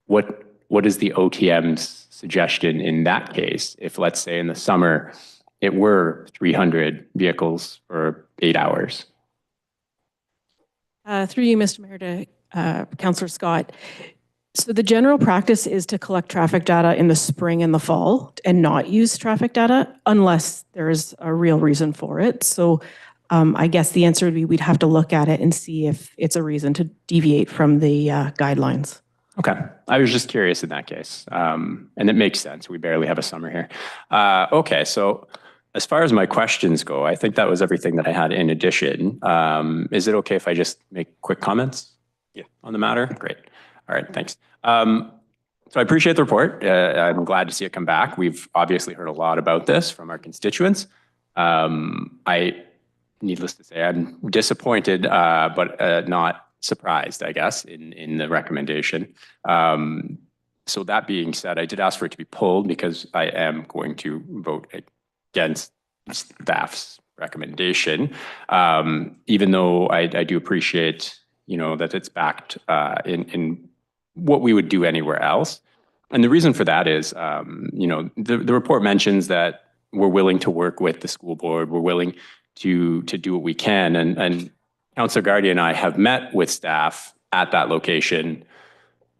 what is the OTM's suggestion in that case? If, let's say, in the summer, it were 300 vehicles for 8 hours? Through you, Mr. Mayor, to Councillor Scott. So the general practice is to collect traffic data in the spring and the fall and not use traffic data unless there is a real reason for it. So I guess the answer would be we'd have to look at it and see if it's a reason to deviate from the guidelines. Okay. I was just curious in that case. And it makes sense. We barely have a summer here. Okay. So as far as my questions go, I think that was everything that I had in addition. Is it okay if I just make quick comments on the matter? Great. All right. Thanks. So I appreciate the report. I'm glad to see it come back. We've obviously heard a lot about this from our constituents. Needless to say, I'm disappointed, but not surprised, I guess, in the recommendation. So that being said, I did ask for it to be pulled because I am going to vote against staff's recommendation, even though I do appreciate, that it's backed in what we would do anywhere else. And the reason for that is, the report mentions that we're willing to work with the school board. We're willing to do what we can. And Councillor Gardy and I have met with staff at that location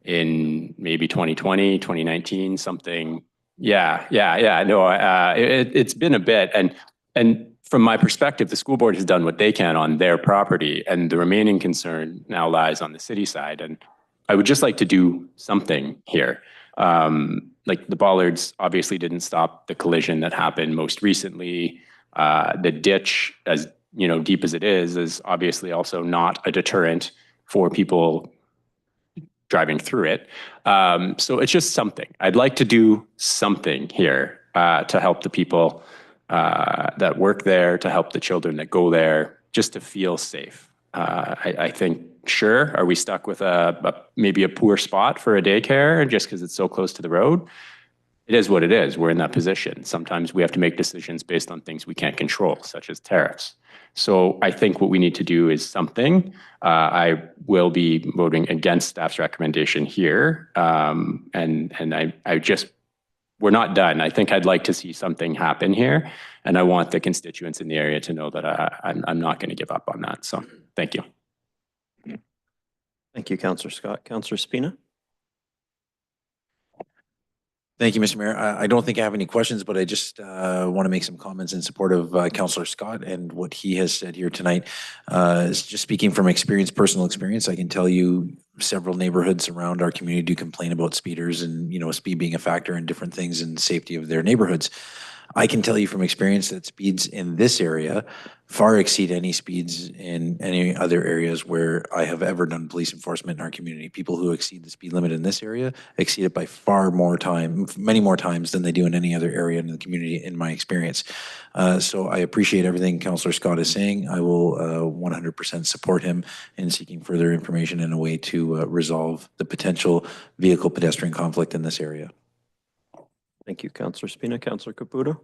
in maybe 2020, 2019, something. Yeah. No, it's been a bit. And from my perspective, the school board has done what they can on their property, and the remaining concern now lies on the city side. And I would just like to do something here. Like the bollards obviously didn't stop the collision that happened most recently. The ditch, as deep as it is obviously also not a deterrent for people driving through it. So it's just something. I'd like to do something here to help the people that work there, to help the children that go there, just to feel safe. I think, sure, are we stuck with maybe a poor spot for a daycare just because it's so close to the road? It is what it is. We're in that position. Sometimes we have to make decisions based on things we can't control, such as tariffs. So I think what we need to do is something. I will be voting against staff's recommendation here. And we're not done. I think I'd like to see something happen here. And I want the constituents in the area to know that I'm not going to give up on that. So thank you. Thank you, Councillor Scott. Councillor Spina? Thank you, Mr. Mayor. I don't think I have any questions, but I just want to make some comments in support of Councillor Scott and what he has said here tonight. Just speaking from personal experience, I can tell you several neighborhoods around our community do complain about speeders and, speed being a factor in different things in safety of their neighborhoods. I can tell you from experience that speeds in this area far exceed any speeds in any other areas where I have ever done police enforcement in our community. People who exceed the speed limit in this area exceed it by many more times than they do in any other area in the community, in my experience. So I appreciate everything Councillor Scott is saying. I will 100% support him in seeking further information and a way to resolve the potential vehicle-pedestrian conflict in this area. Thank you, Councillor Spina. Councillor Caputo?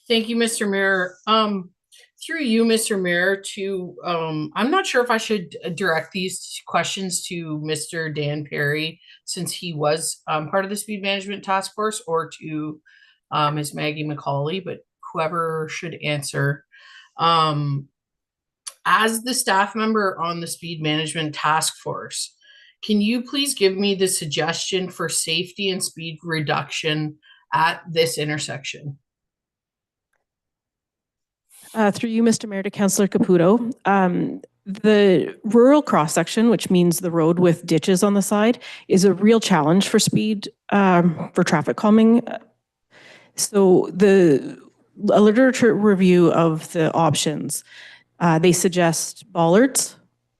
Thank you, Mr. Mayor. Through you, Mr. Mayor, to I'm not sure if I should direct these questions to Mr. Dan Perry, since he was part of the speed management task force, or to Ms. Maggie McCauley, but whoever should answer. As the staff member on the speed management task force, can you please give me the suggestion for safety and speed reduction at this intersection? Through you, Mr. Mayor, to Councillor Caputo. The rural cross-section, which means the road with ditches on the side, is a real challenge for speed, for traffic calming. So a literature review of the options, they suggest bollards,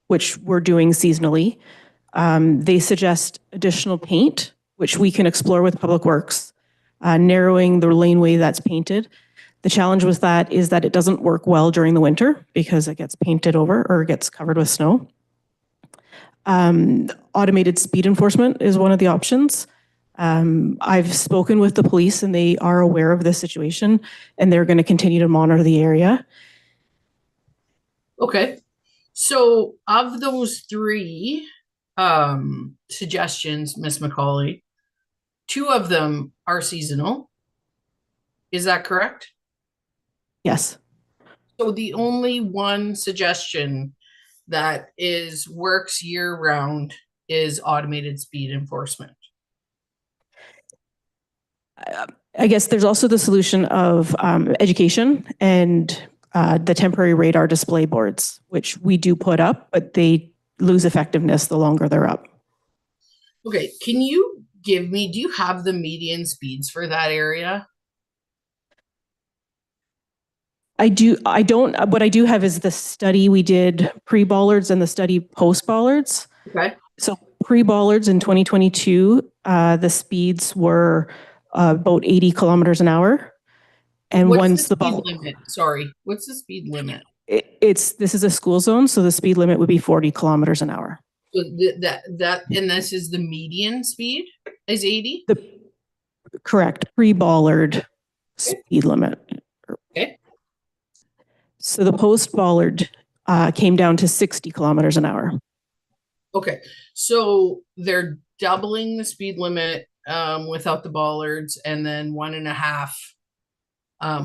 which we're doing seasonally. They suggest additional paint, which we can explore with Public Works, narrowing the laneway that's painted. The challenge with that is that it doesn't work well during the winter because it gets painted over or gets covered with snow. Automated speed enforcement is one of the options. I've spoken with the police and they are aware of this situation and they're going to continue to monitor the area. Okay. So of those three suggestions, Ms. McCauley, 2 of them are seasonal. Is that correct? Yes. So the only one suggestion that works year round is automated speed enforcement. I guess there's also the solution of education and the temporary radar display boards, which we do put up, but they lose effectiveness the longer they're up. Okay, can you do you have the median speeds for that area? I don't, what I do have is the study we did pre-bollards and the study post-bollards. Okay. So pre-bollards in 2022, the speeds were about 80 kilometers an hour. And once the speed limit? Sorry, what's the speed limit? This is a school zone, so the speed limit would be 40 kilometers an hour. So and this is the median speed is 80? Correct, pre-bollard speed limit. Okay. So the post-bollard came down to 60 kilometers an hour. Okay, so they're doubling the speed limit without the bollards, and then 1.5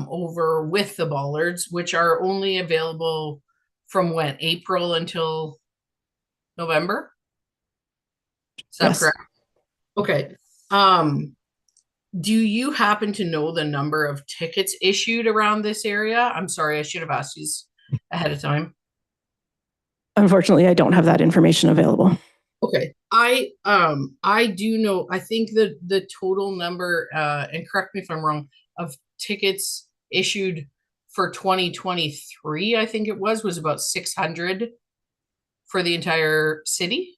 over with the bollards, which are only available from when? April until November? Is that correct? Okay. Do you happen to know the number of tickets issued around this area? I'm sorry, I should have asked you ahead of time. Unfortunately, I don't have that information available. Okay. I do know, I think the total number, and correct me if I'm wrong, of tickets issued for 2023, I think it was about 600 for the entire city.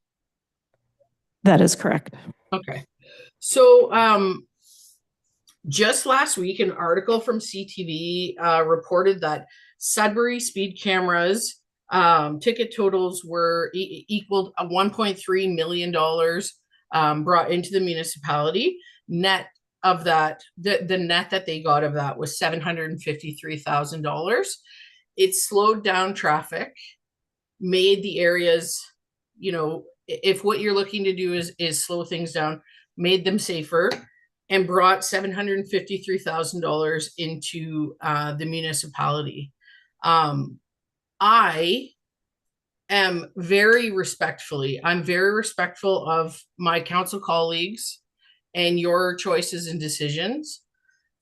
That is correct. Okay. So, just last week, an article from CTV reported that Sudbury speed cameras ticket totals were equaled $1.3 million brought into the municipality. Net of that, the net that they got of that was $753,000. It slowed down traffic, made the areas, if what you're looking to do is slow things down, made them safer, and brought $753,000 into the municipality. I am very respectful of my council colleagues and your choices and decisions.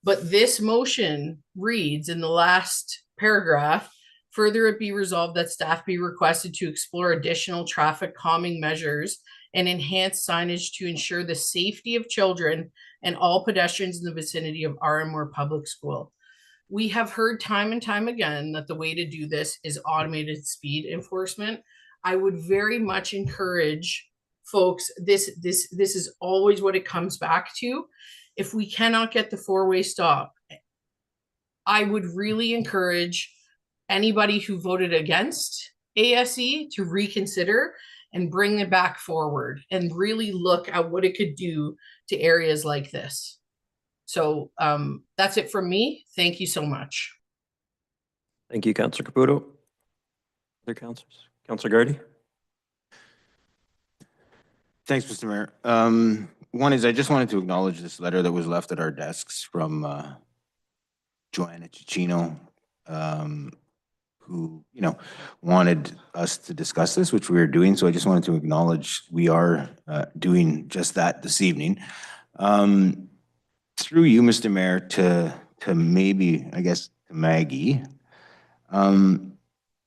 But this motion reads in the last paragraph, further it be resolved that staff be requested to explore additional traffic calming measures and enhance signage to ensure the safety of children and all pedestrians in the vicinity of RMWR Public School. We have heard time and time again that the way to do this is automated speed enforcement. I would very much encourage folks, this is always what it comes back to. If we cannot get the 4-way stop, I would really encourage anybody who voted against ASE to reconsider and bring it back forward and really look at what it could do to areas like this. So that's it from me. Thank you so much. Thank you, Councillor Caputo. Other councillors? Councillor Gardy? Thanks, Mr. Mayor. One is I just wanted to acknowledge this letter that was left at our desks from Joanna Cicino, who, wanted us to discuss this, which we are doing. So I just wanted to acknowledge we are doing just that this evening. Through you, Mr. Mayor, to maybe, I guess, to Maggie,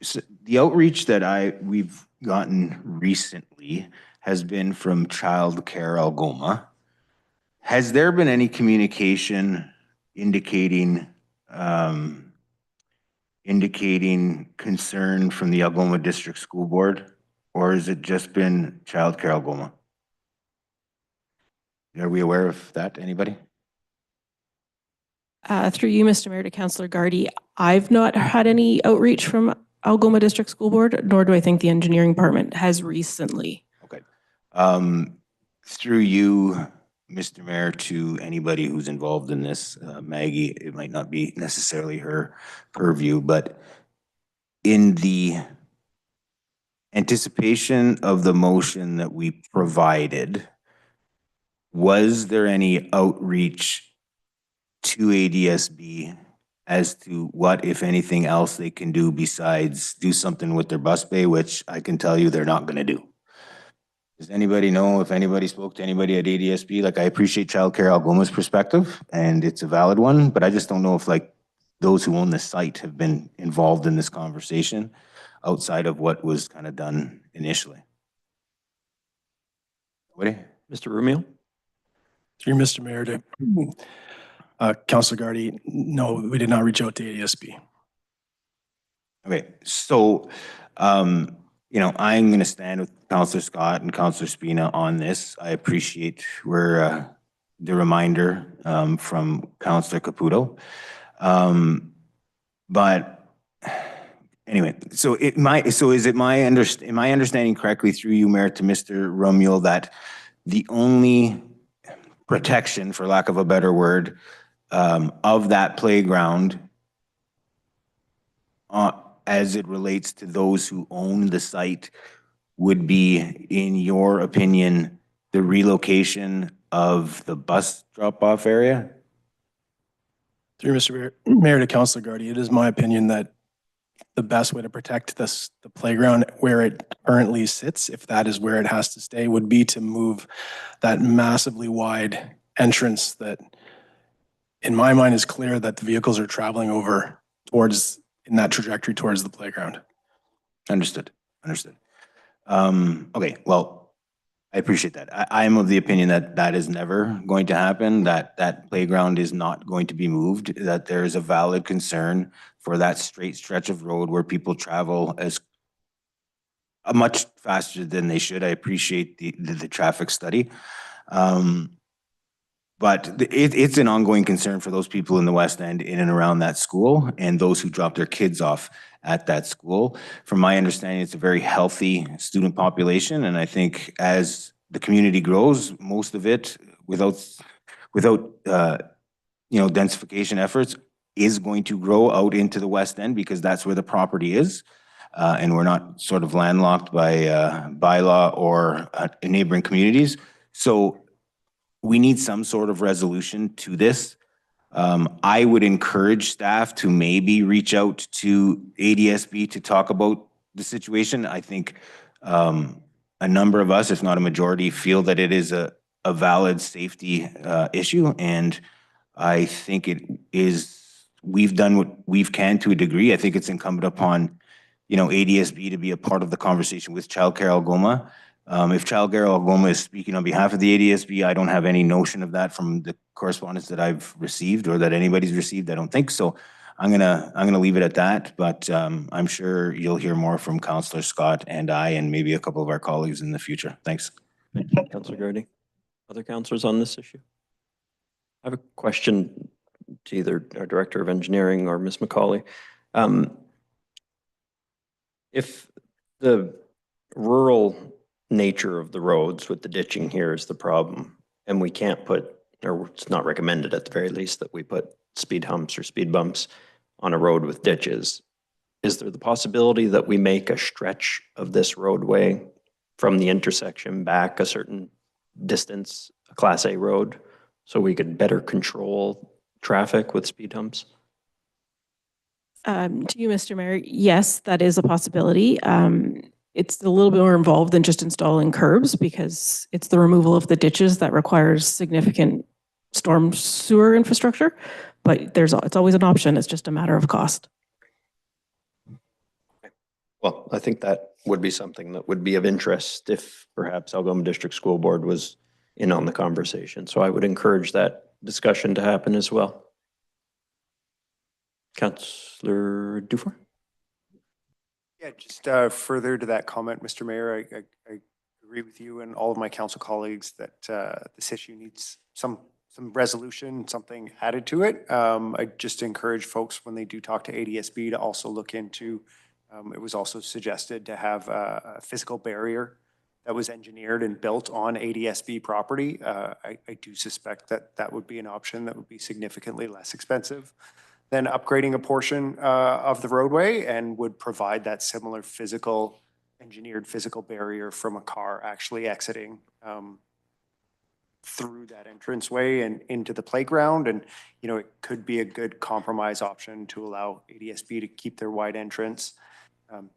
So the outreach that we've gotten recently has been from Child Care Algoma. Has there been any communication indicating concern from the Algoma District School Board, or has it just been Child Care Algoma? Are we aware of that, anybody? Through you, Mr. Mayor, to Councillor Gardy, I've not had any outreach from Algoma District School Board, nor do I think the engineering department has recently. Okay. Through you, Mr. Mayor, to anybody who's involved in this, Maggie, it might not be necessarily her purview, but in the anticipation of the motion that we provided, was there any outreach to ADSB as to what, if anything else, they can do besides do something with their bus bay, which I can tell you they're not going to do? Does anybody know if anybody spoke to anybody at ADSB? Like, I appreciate Child Care Algoma's perspective, and it's a valid one, but I just don't know if, like, those who own the site have been involved in this conversation outside of what was kind of done initially. Nobody? Mr. Rumio? Through Mr. Mayor, to Councilor Gardy, no, we did not reach out to ADSB. Okay, so, you know, I'm going to stand with Councilor Scott and Councilor Spina on this. I appreciate the reminder from Councilor Caputo. But anyway, so am I understanding correctly through you, Mayor, to Mr. Romuald, that the only protection, for lack of a better word, of that playground as it relates to those who own the site would be, in your opinion, the relocation of the bus drop-off area? Through Mr. Mayor to Councilor Gardy, it is my opinion that the best way to protect the playground where it currently sits, if that is where it has to stay, would be to move that massively wide entrance that, in my mind, is clear that the vehicles are traveling over towards, in that trajectory towards the playground. Understood. Okay, well, I appreciate that. I'm of the opinion that that is never going to happen, that playground is not going to be moved, that there is a valid concern for that straight stretch of road where people travel as much faster than they should. I appreciate the traffic study. But it's an ongoing concern for those people in the West End in and around that school and those who drop their kids off at that school. From my understanding, it's a very healthy student population. And I think as the community grows, most of it, without densification efforts, is going to grow out into the West End because that's where the property is. And we're not sort of landlocked by bylaw or neighboring communities. So we need some sort of resolution to this. I would encourage staff to maybe reach out to ADSB to talk about the situation. I think a number of us, if not a majority, feel that it is a valid safety issue. And I think it is, we've done what we can to a degree. I think it's incumbent upon, ADSB to be a part of the conversation with Child Care Algoma. If Child Care Algoma is speaking on behalf of the ADSB, I don't have any notion of that from the correspondence that I've received or that anybody's received. I don't think so. I'm gonna leave it at that, but I'm sure you'll hear more from Councillor Scott and I and maybe a couple of our colleagues in the future. Thanks. Thank you, Councillor Gardy. Other councillors on this issue? I have a question to either our Director of Engineering or Ms. McCauley. If the rural nature of the roads with the ditching here is the problem, and we can't put, or it's not recommended at the very least, that we put speed humps or speed bumps on a road with ditches, is there the possibility that we make a stretch of this roadway from the intersection back a certain distance, a Class A road, so we could better control traffic with speed humps? To you, Mr. Mayor, yes, that is a possibility. It's a little bit more involved than just installing curbs because it's the removal of the ditches that requires significant storm sewer infrastructure. But it's always an option. It's just a matter of cost. Well, I think that would be something that would be of interest if perhaps Algoma District School Board was in on the conversation. So I would encourage that discussion to happen as well. Councillor Dufour? Yeah, just further to that comment, Mr. Mayor, I agree with you and all of my council colleagues that this issue needs some resolution, something added to it. I just encourage folks when they do talk to ADSB to also look into, it was also suggested to have a physical barrier that was engineered and built on ADSB property. I do suspect that that would be an option that would be significantly less expensive than upgrading a portion of the roadway and would provide that similar engineered physical barrier from a car actually exiting through that entranceway and into the playground. And, you know, it could be a good compromise option to allow ADSB to keep their wide entrance,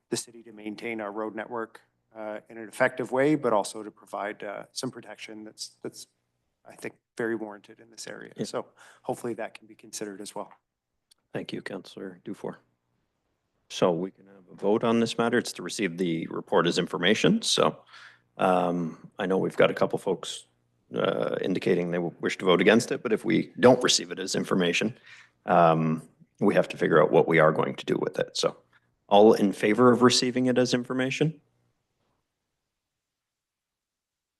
the city to maintain our road network in an effective way, but also to provide some protection that's I think very warranted in this area. Yeah. So hopefully that can be considered as well. Thank you, Councillor Dufour. So we can have a vote on this matter. It's to receive the report as information. So I know we've got a couple folks indicating they wish to vote against it, but if we don't receive it as information, we have to figure out what we are going to do with it. So all in favor of receiving it as information?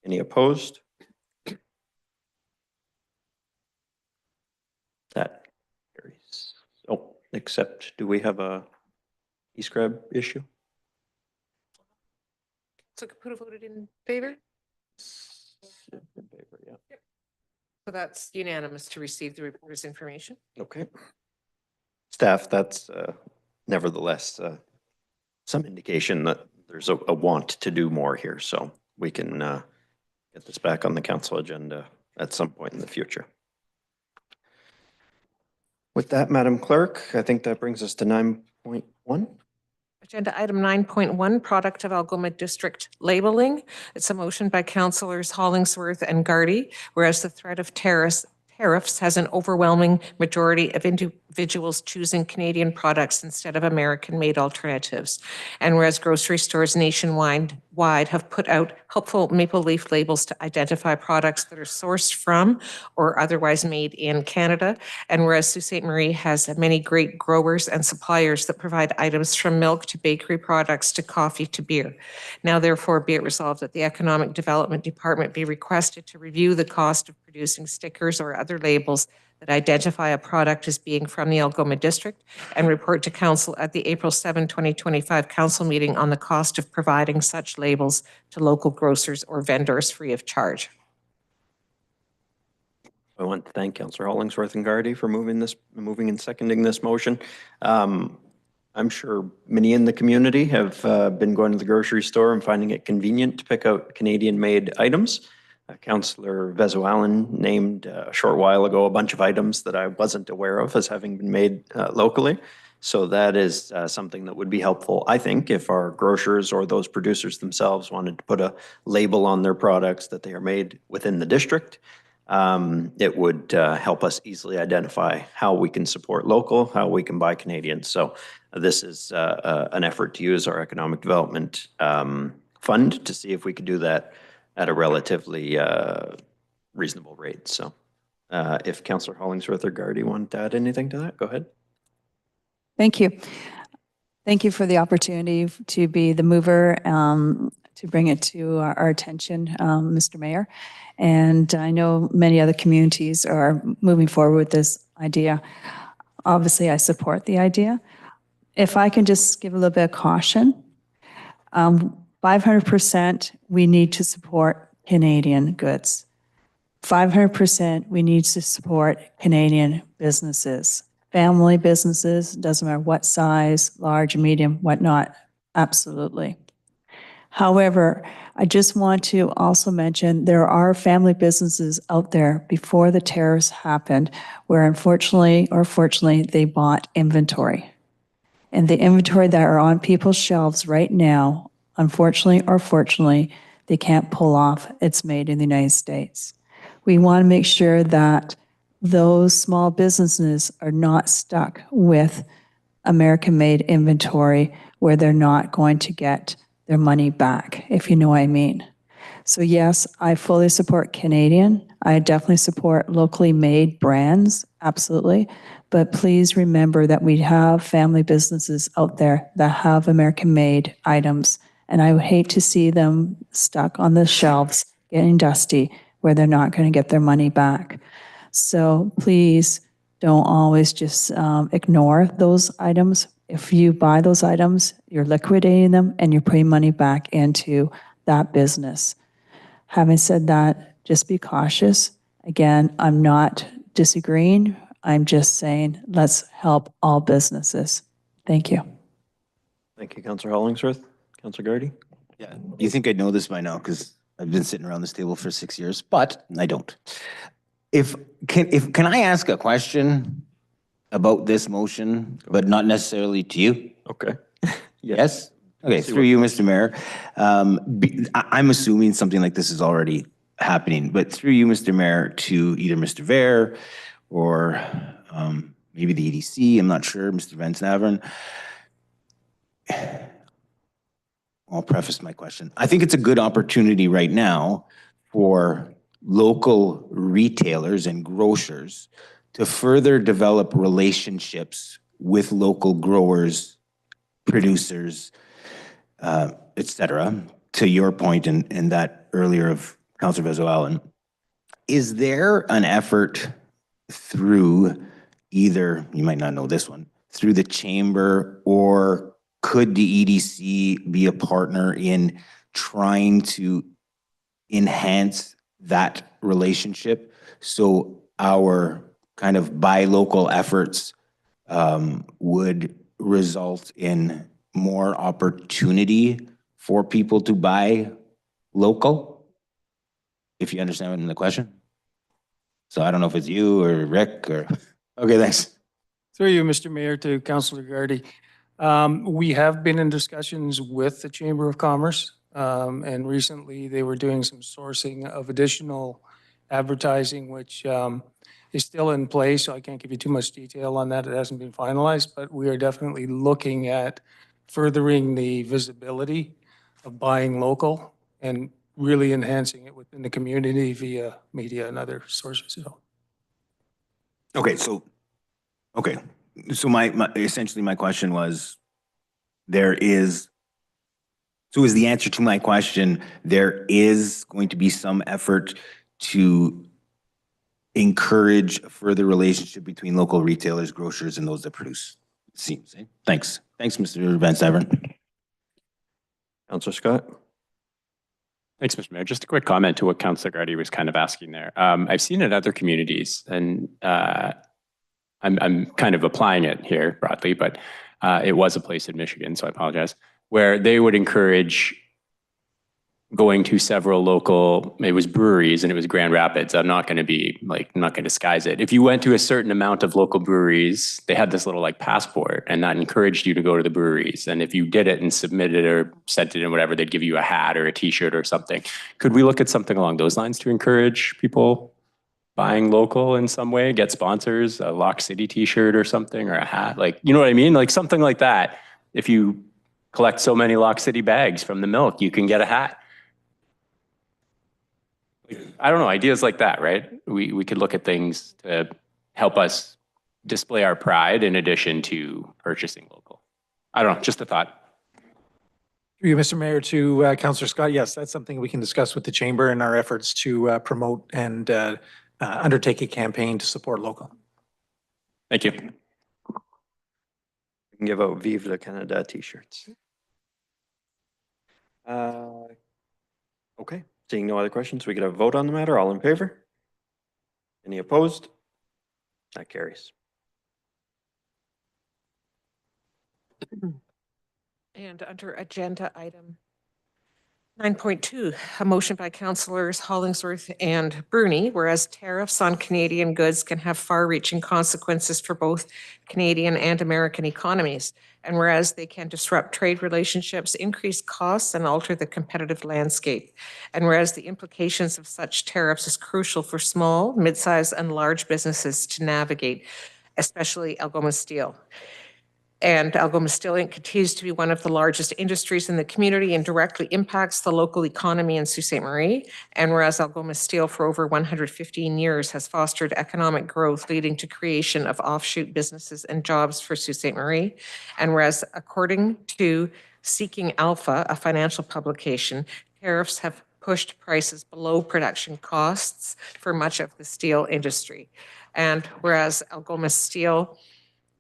Any opposed? That carries. Oh, except do we have a e-scribe issue? So Caputo voted in favor? In favor, yeah. Yep. So that's unanimous to receive the report as information. Okay. Staff, that's nevertheless some indication that there's a want to do more here. So we can get this back on the council agenda at some point in the future. With that, Madam Clerk, I think that brings us to 9.1. Agenda item 9.1, product of Algoma District labeling. It's a motion by councillors Hollingsworth and Gardy, whereas the threat of tariffs has an overwhelming majority of individuals choosing Canadian products instead of American-made alternatives. And whereas grocery stores nationwide have put out helpful maple leaf labels to identify products that are sourced from or otherwise made in Canada. And whereas Sault Ste. Marie has many great growers and suppliers that provide items from milk to bakery products to coffee to beer. Now therefore be it resolved that the Economic Development Department be requested to review the cost of producing stickers or other labels that identify a product as being from the Algoma District and report to Council at the April 7, 2025 Council meeting on the cost of providing such labels to local grocers or vendors free of charge. I want to thank Councillor Hollingsworth and Gardy for moving and seconding this motion. I'm sure many in the community have been going to the grocery store and finding it convenient to pick out Canadian-made items. Councillor Vezo-Allen named a short while ago a bunch of items that I wasn't aware of as having been made locally. So that is something that would be helpful, I think, if our grocers or those producers themselves wanted to put a label on their products that they are made within the district. It would help us easily identify how we can support local, how we can buy Canadian. So this is an effort to use our economic development fund to see if we could do that at a relatively reasonable rate. So if Councillor Hollingsworth or Gardy want to add anything to that, go ahead. Thank you. Thank you for the opportunity to be the mover, to bring it to our attention, Mr. Mayor. And I know many other communities are moving forward with this idea. Obviously, I support the idea. If I can just give a little bit of caution, 500% we need to support Canadian goods. 500% we need to support Canadian businesses. Family businesses, doesn't matter what size, large, medium, whatnot, absolutely. However, I just want to also mention there are family businesses out there before the tariffs happened where unfortunately or fortunately they bought inventory. And the inventory that are on people's shelves right now, unfortunately or fortunately, they can't pull off it's made in the United States. We want to make sure that those small businesses are not stuck with American-made inventory where they're not going to get their money back, if you know what I mean. So yes, I fully support Canadian. I definitely support locally made brands, absolutely. But please remember that we have family businesses out there that have American-made items. And I would hate to see them stuck on the shelves, getting dusty, where they're not going to get their money back. So please don't always just ignore those items. If you buy those items, you're liquidating them and you're putting money back into that business. Having said that, just be cautious. Again, I'm not disagreeing. I'm just saying, let's help all businesses. Thank you. Thank you, Councillor Hollingsworth. Councillor Gardy? Yeah, you think I know this by now because I've been sitting around this table for 6 years, but I don't. Can I ask a question about this motion, but not necessarily to you? Okay. Yes? Okay, through you, Mr. Mayor. I'm assuming something like this is already happening, but through you, Mr. Mayor, to either Mr. Vare or maybe the EDC, I'm not sure, Mr. Van Snaveren. I'll preface my question. I think it's a good opportunity right now for local retailers and grocers to further develop relationships with local growers, producers, et cetera. To your point in that earlier of Councillor Vezo-Allen, is there an effort through either, you might not know this one, through the chamber, or could the EDC be a partner in trying to enhance that relationship so our kind of buy local efforts would result in more opportunity for people to buy local? If you understand the question. So I don't know if it's you or Rick or, okay, thanks. Through you, Mr. Mayor, to Councillor Gardy. We have been in discussions with the Chamber of Commerce, and recently they were doing some sourcing of additional advertising, which is still in place, so I can't give you too much detail on that. It hasn't been finalized, but we are definitely looking at furthering the visibility of buying local and really enhancing it within the community via media and other sources. Okay, so my essentially my question was, is the answer to my question, there is going to be some effort to encourage a further relationship between local retailers, grocers, and those that produce? Seems, eh? Thanks. Thanks, Mr. Van Staveren. Councillor Scott? Thanks, Mr. Mayor. Just a quick comment to what Councillor Gardy was kind of asking there. I've seen in other communities, and I'm kind of applying it here broadly, but it was a place in Michigan, so I apologize, where they would encourage going to several local, it was breweries and it was Grand Rapids. I'm not going to disguise it. If you went to a certain amount of local breweries, they had this little like passport, and that encouraged you to go to the breweries. And if you did it and submitted or sent it in, whatever, they'd give you a hat or a t-shirt or something. Could we look at something along those lines to encourage people buying local in some way, get sponsors, a Lock City t-shirt or something, or a hat? Like, you know what I mean? Like something like that. If you collect so many Lock City bags from the milk, you can get a hat. I don't know, ideas like that, right? We could look at things to help us display our pride in addition to purchasing local. I don't know, just a thought. Through you, Mr. Mayor, to Councillor Scott, yes, that's something we can discuss with the chamber in our efforts to promote and undertake a campaign to support local. Thank you. We can give out Vive le Canada t-shirts. Okay, seeing no other questions, we could have a vote on the matter. All in favor? Any opposed? That carries. And under agenda item 9.2, a motion by Councillors Hollingsworth and Bruni, whereas tariffs on Canadian goods can have far-reaching consequences for both Canadian and American economies, and whereas they can disrupt trade relationships, increase costs, and alter the competitive landscape, and whereas the implications of such tariffs is crucial for small, mid-size, and large businesses to navigate, especially Algoma Steel. And Algoma Steel Inc. continues to be one of the largest industries in the community and directly impacts the local economy in Sault Ste. Marie. And whereas Algoma Steel for over 115 years has fostered economic growth, leading to creation of offshoot businesses and jobs for Sault Ste. Marie. And whereas according to Seeking Alpha, a financial publication, tariffs have pushed prices below production costs for much of the steel industry. And whereas Algoma Steel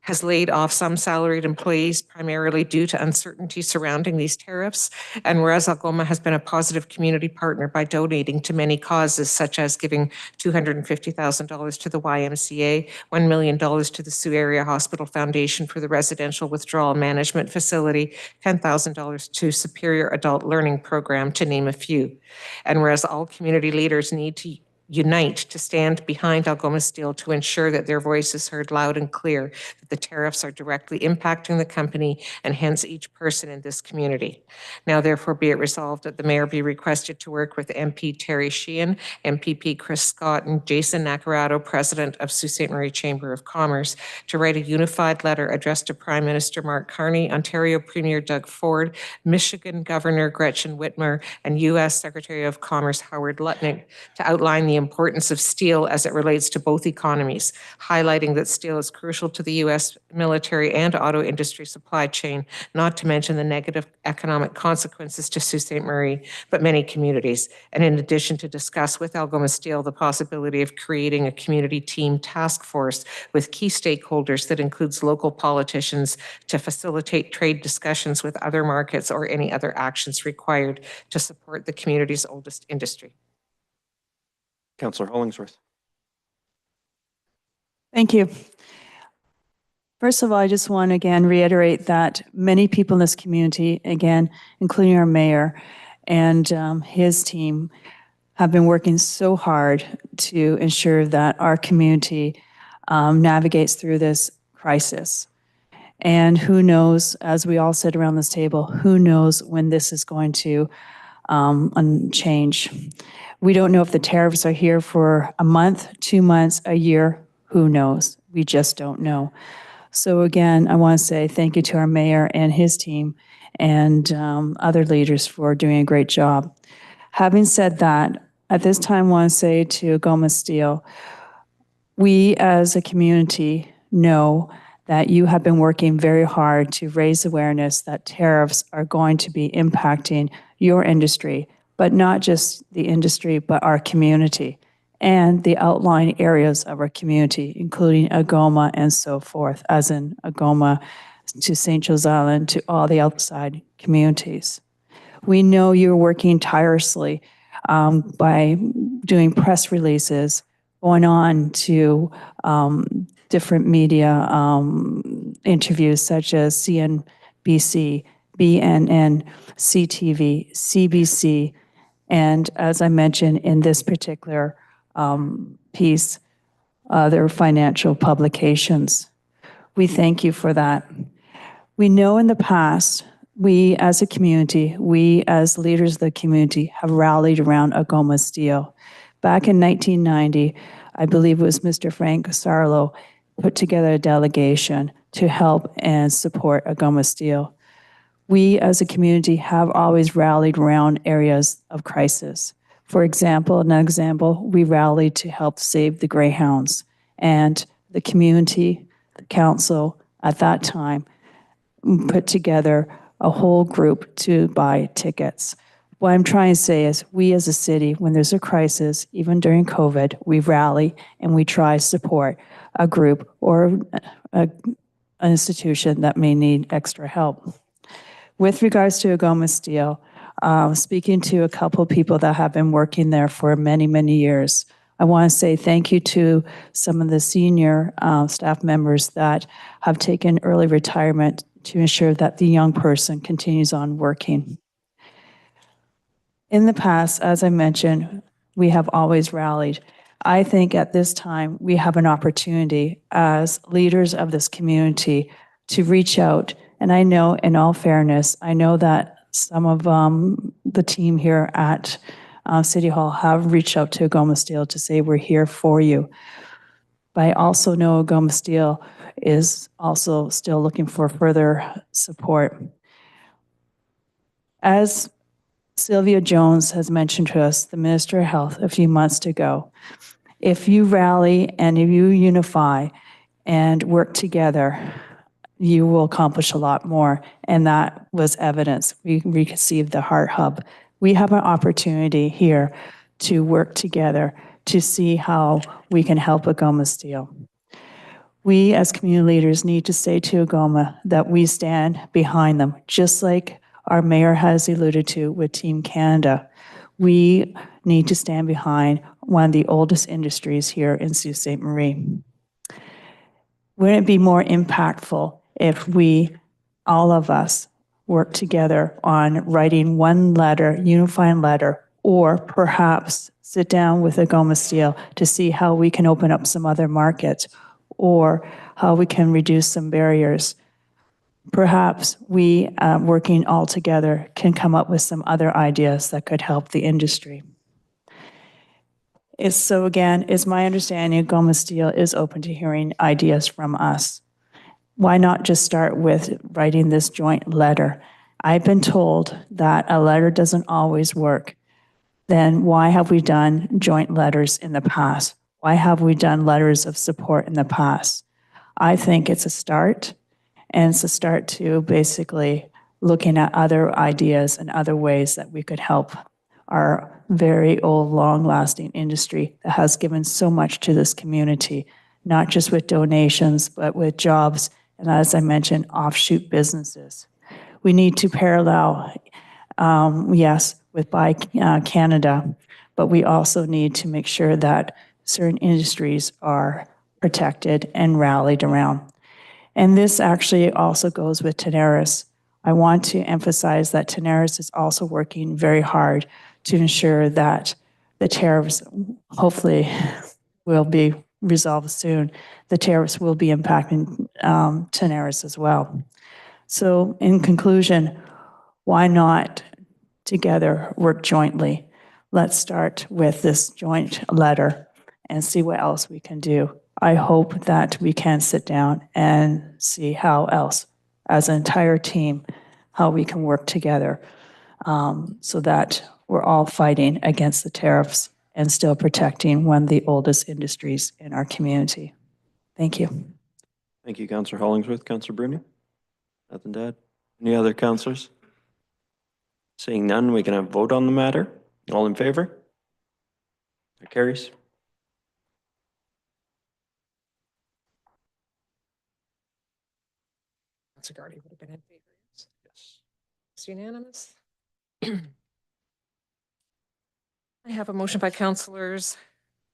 has laid off some salaried employees primarily due to uncertainty surrounding these tariffs. And whereas Algoma has been a positive community partner by donating to many causes, such as giving $250,000 to the YMCA, $1 million to the Sioux Area Hospital Foundation for the Residential Withdrawal Management Facility, $10,000 to Superior Adult Learning Program, to name a few. And whereas all community leaders need to unite to stand behind Algoma Steel to ensure that their voice is heard loud and clear, that the tariffs are directly impacting the company and hence each person in this community. Now therefore be it resolved that the mayor be requested to work with MP Terry Sheehan, MPP Chris Scott, and Jason Nacarado, President of Sault Ste. Marie Chamber of Commerce, to write a unified letter addressed to Prime Minister Mark Carney, Ontario Premier Doug Ford, Michigan Governor Gretchen Whitmer, and U.S. Secretary of Commerce Howard Lutnick to outline the importance of steel as it relates to both economies, highlighting that steel is crucial to the U.S. military and auto industry supply chain, not to mention the negative economic consequences to Sault Ste. Marie, but many communities. And in addition, to discuss with Algoma Steel the possibility of creating a community team task force with key stakeholders that includes local politicians to facilitate trade discussions with other markets or any other actions required to support the community's oldest industry. Councillor Hollingsworth. Thank you. First of all, I just want to again reiterate that many people in this community, again, including our mayor and his team, have been working so hard to ensure that our community navigates through this crisis. And who knows, as we all sit around this table, who knows when this is going to change. We don't know if the tariffs are here for a month, 2 months, a year, who knows? We just don't know. So again, I want to say thank you to our mayor and his team and other leaders for doing a great job. Having said that, at this time, I want to say to Algoma Steel, we as a community know that you have been working very hard to raise awareness that tariffs are going to be impacting your industry, but not just the industry, but our community and the outlying areas of our community, including Algoma and so forth, as in Algoma to St. Joe's Island, to all the outside communities. We know you're working tirelessly by doing press releases, going on to different media interviews such as CNBC, BNN, CTV, CBC, and as I mentioned in this particular piece, their financial publications. We thank you for that. We know in the past, we as a community, we as leaders of the community have rallied around Algoma Steel. Back in 1990, I believe it was Mr. Frank Sarlo put together a delegation to help and support Algoma Steel. We as a community have always rallied around areas of crisis. For example, we rallied to help save the Greyhounds, and the community, the council at that time put together a whole group to buy tickets. What I'm trying to say is we as a city, when there's a crisis, even during COVID, we rally and we try to support a group or an institution that may need extra help. With regards to Algoma Steel, speaking to a couple people that have been working there for many, many years, I want to say thank you to some of the senior staff members that have taken early retirement to ensure that the young person continues on working. In the past, as I mentioned, we have always rallied. I think at this time, we have an opportunity as leaders of this community to reach out. And I know, in all fairness, I know that some of the team here at City Hall have reached out to Algoma Steel to say we're here for you. But I also know Algoma Steel is also still looking for further support. As Sylvia Jones has mentioned to us, the Minister of Health, a few months ago, if you rally and if you unify and work together, you will accomplish a lot more. And that was evidence. We received the Heart Hub. We have an opportunity here to work together to see how we can help Agoma Steel. We as community leaders need to say to Agoma that we stand behind them, just like our mayor has alluded to with Team Canada. We need to stand behind one of the oldest industries here in Sault Ste. Marie. Wouldn't it be more impactful if we, all of us, work together on writing one letter, unifying letter, or perhaps sit down with Agoma Steel to see how we can open up some other markets or how we can reduce some barriers? Perhaps we, working all together, can come up with some other ideas that could help the industry. So again, it's my understanding Agoma Steel is open to hearing ideas from us. Why not just start with writing this joint letter? I've been told that a letter doesn't always work. Then why have we done joint letters in the past? Why have we done letters of support in the past? I think it's a start, and it's a start to basically looking at other ideas and other ways that we could help our very old, long-lasting industry that has given so much to this community, not just with donations, but with jobs, and as I mentioned, offshoot businesses. We need to parallel, yes, with Buy Canada, but we also need to make sure that certain industries are protected and rallied around. And this actually also goes with Tenaris. I want to emphasize that Tenaris is also working very hard to ensure that the tariffs hopefully will be resolved soon. The tariffs will be impacting Tenaris as well. So in conclusion, why not together work jointly? Let's start with this joint letter and see what else we can do. I hope that we can sit down and see how else, as an entire team, how we can work together so that we're all fighting against the tariffs and still protecting one of the oldest industries in our community. Thank you. Thank you, Councillor Hollingsworth. Councillor Bruni? Nothing to add? Any other councillors? Seeing none, we can have a vote on the matter. All in favor? That carries. Councillor Gardy would have been in favor. Yes. It's unanimous. I have a motion by councillors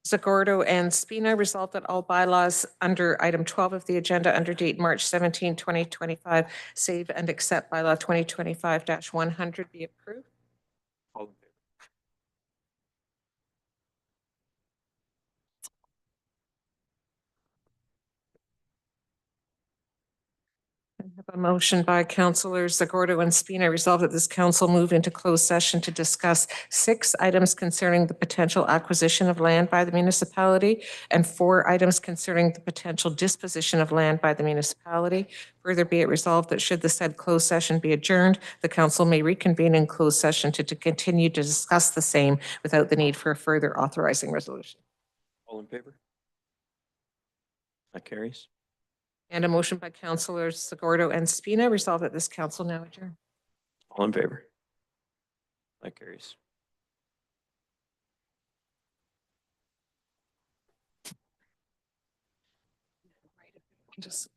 Zagordo and Spina resolved that all bylaws under item 12 of the agenda under date March 17, 2025, save and accept bylaw 2025-100 be approved. All in favor? I have a motion by councillors Zagordo and Spina resolved that this council move into closed session to discuss 6 items concerning the potential acquisition of land by the municipality and 4 items concerning the potential disposition of land by the municipality. Further be it resolved that should the said closed session be adjourned, the council may reconvene in closed session to continue to discuss the same without the need for a further authorizing resolution. All in favor? That carries. And a motion by councillors Zagordo and Spina resolved that this council now adjourn. All in favor? That carries. Just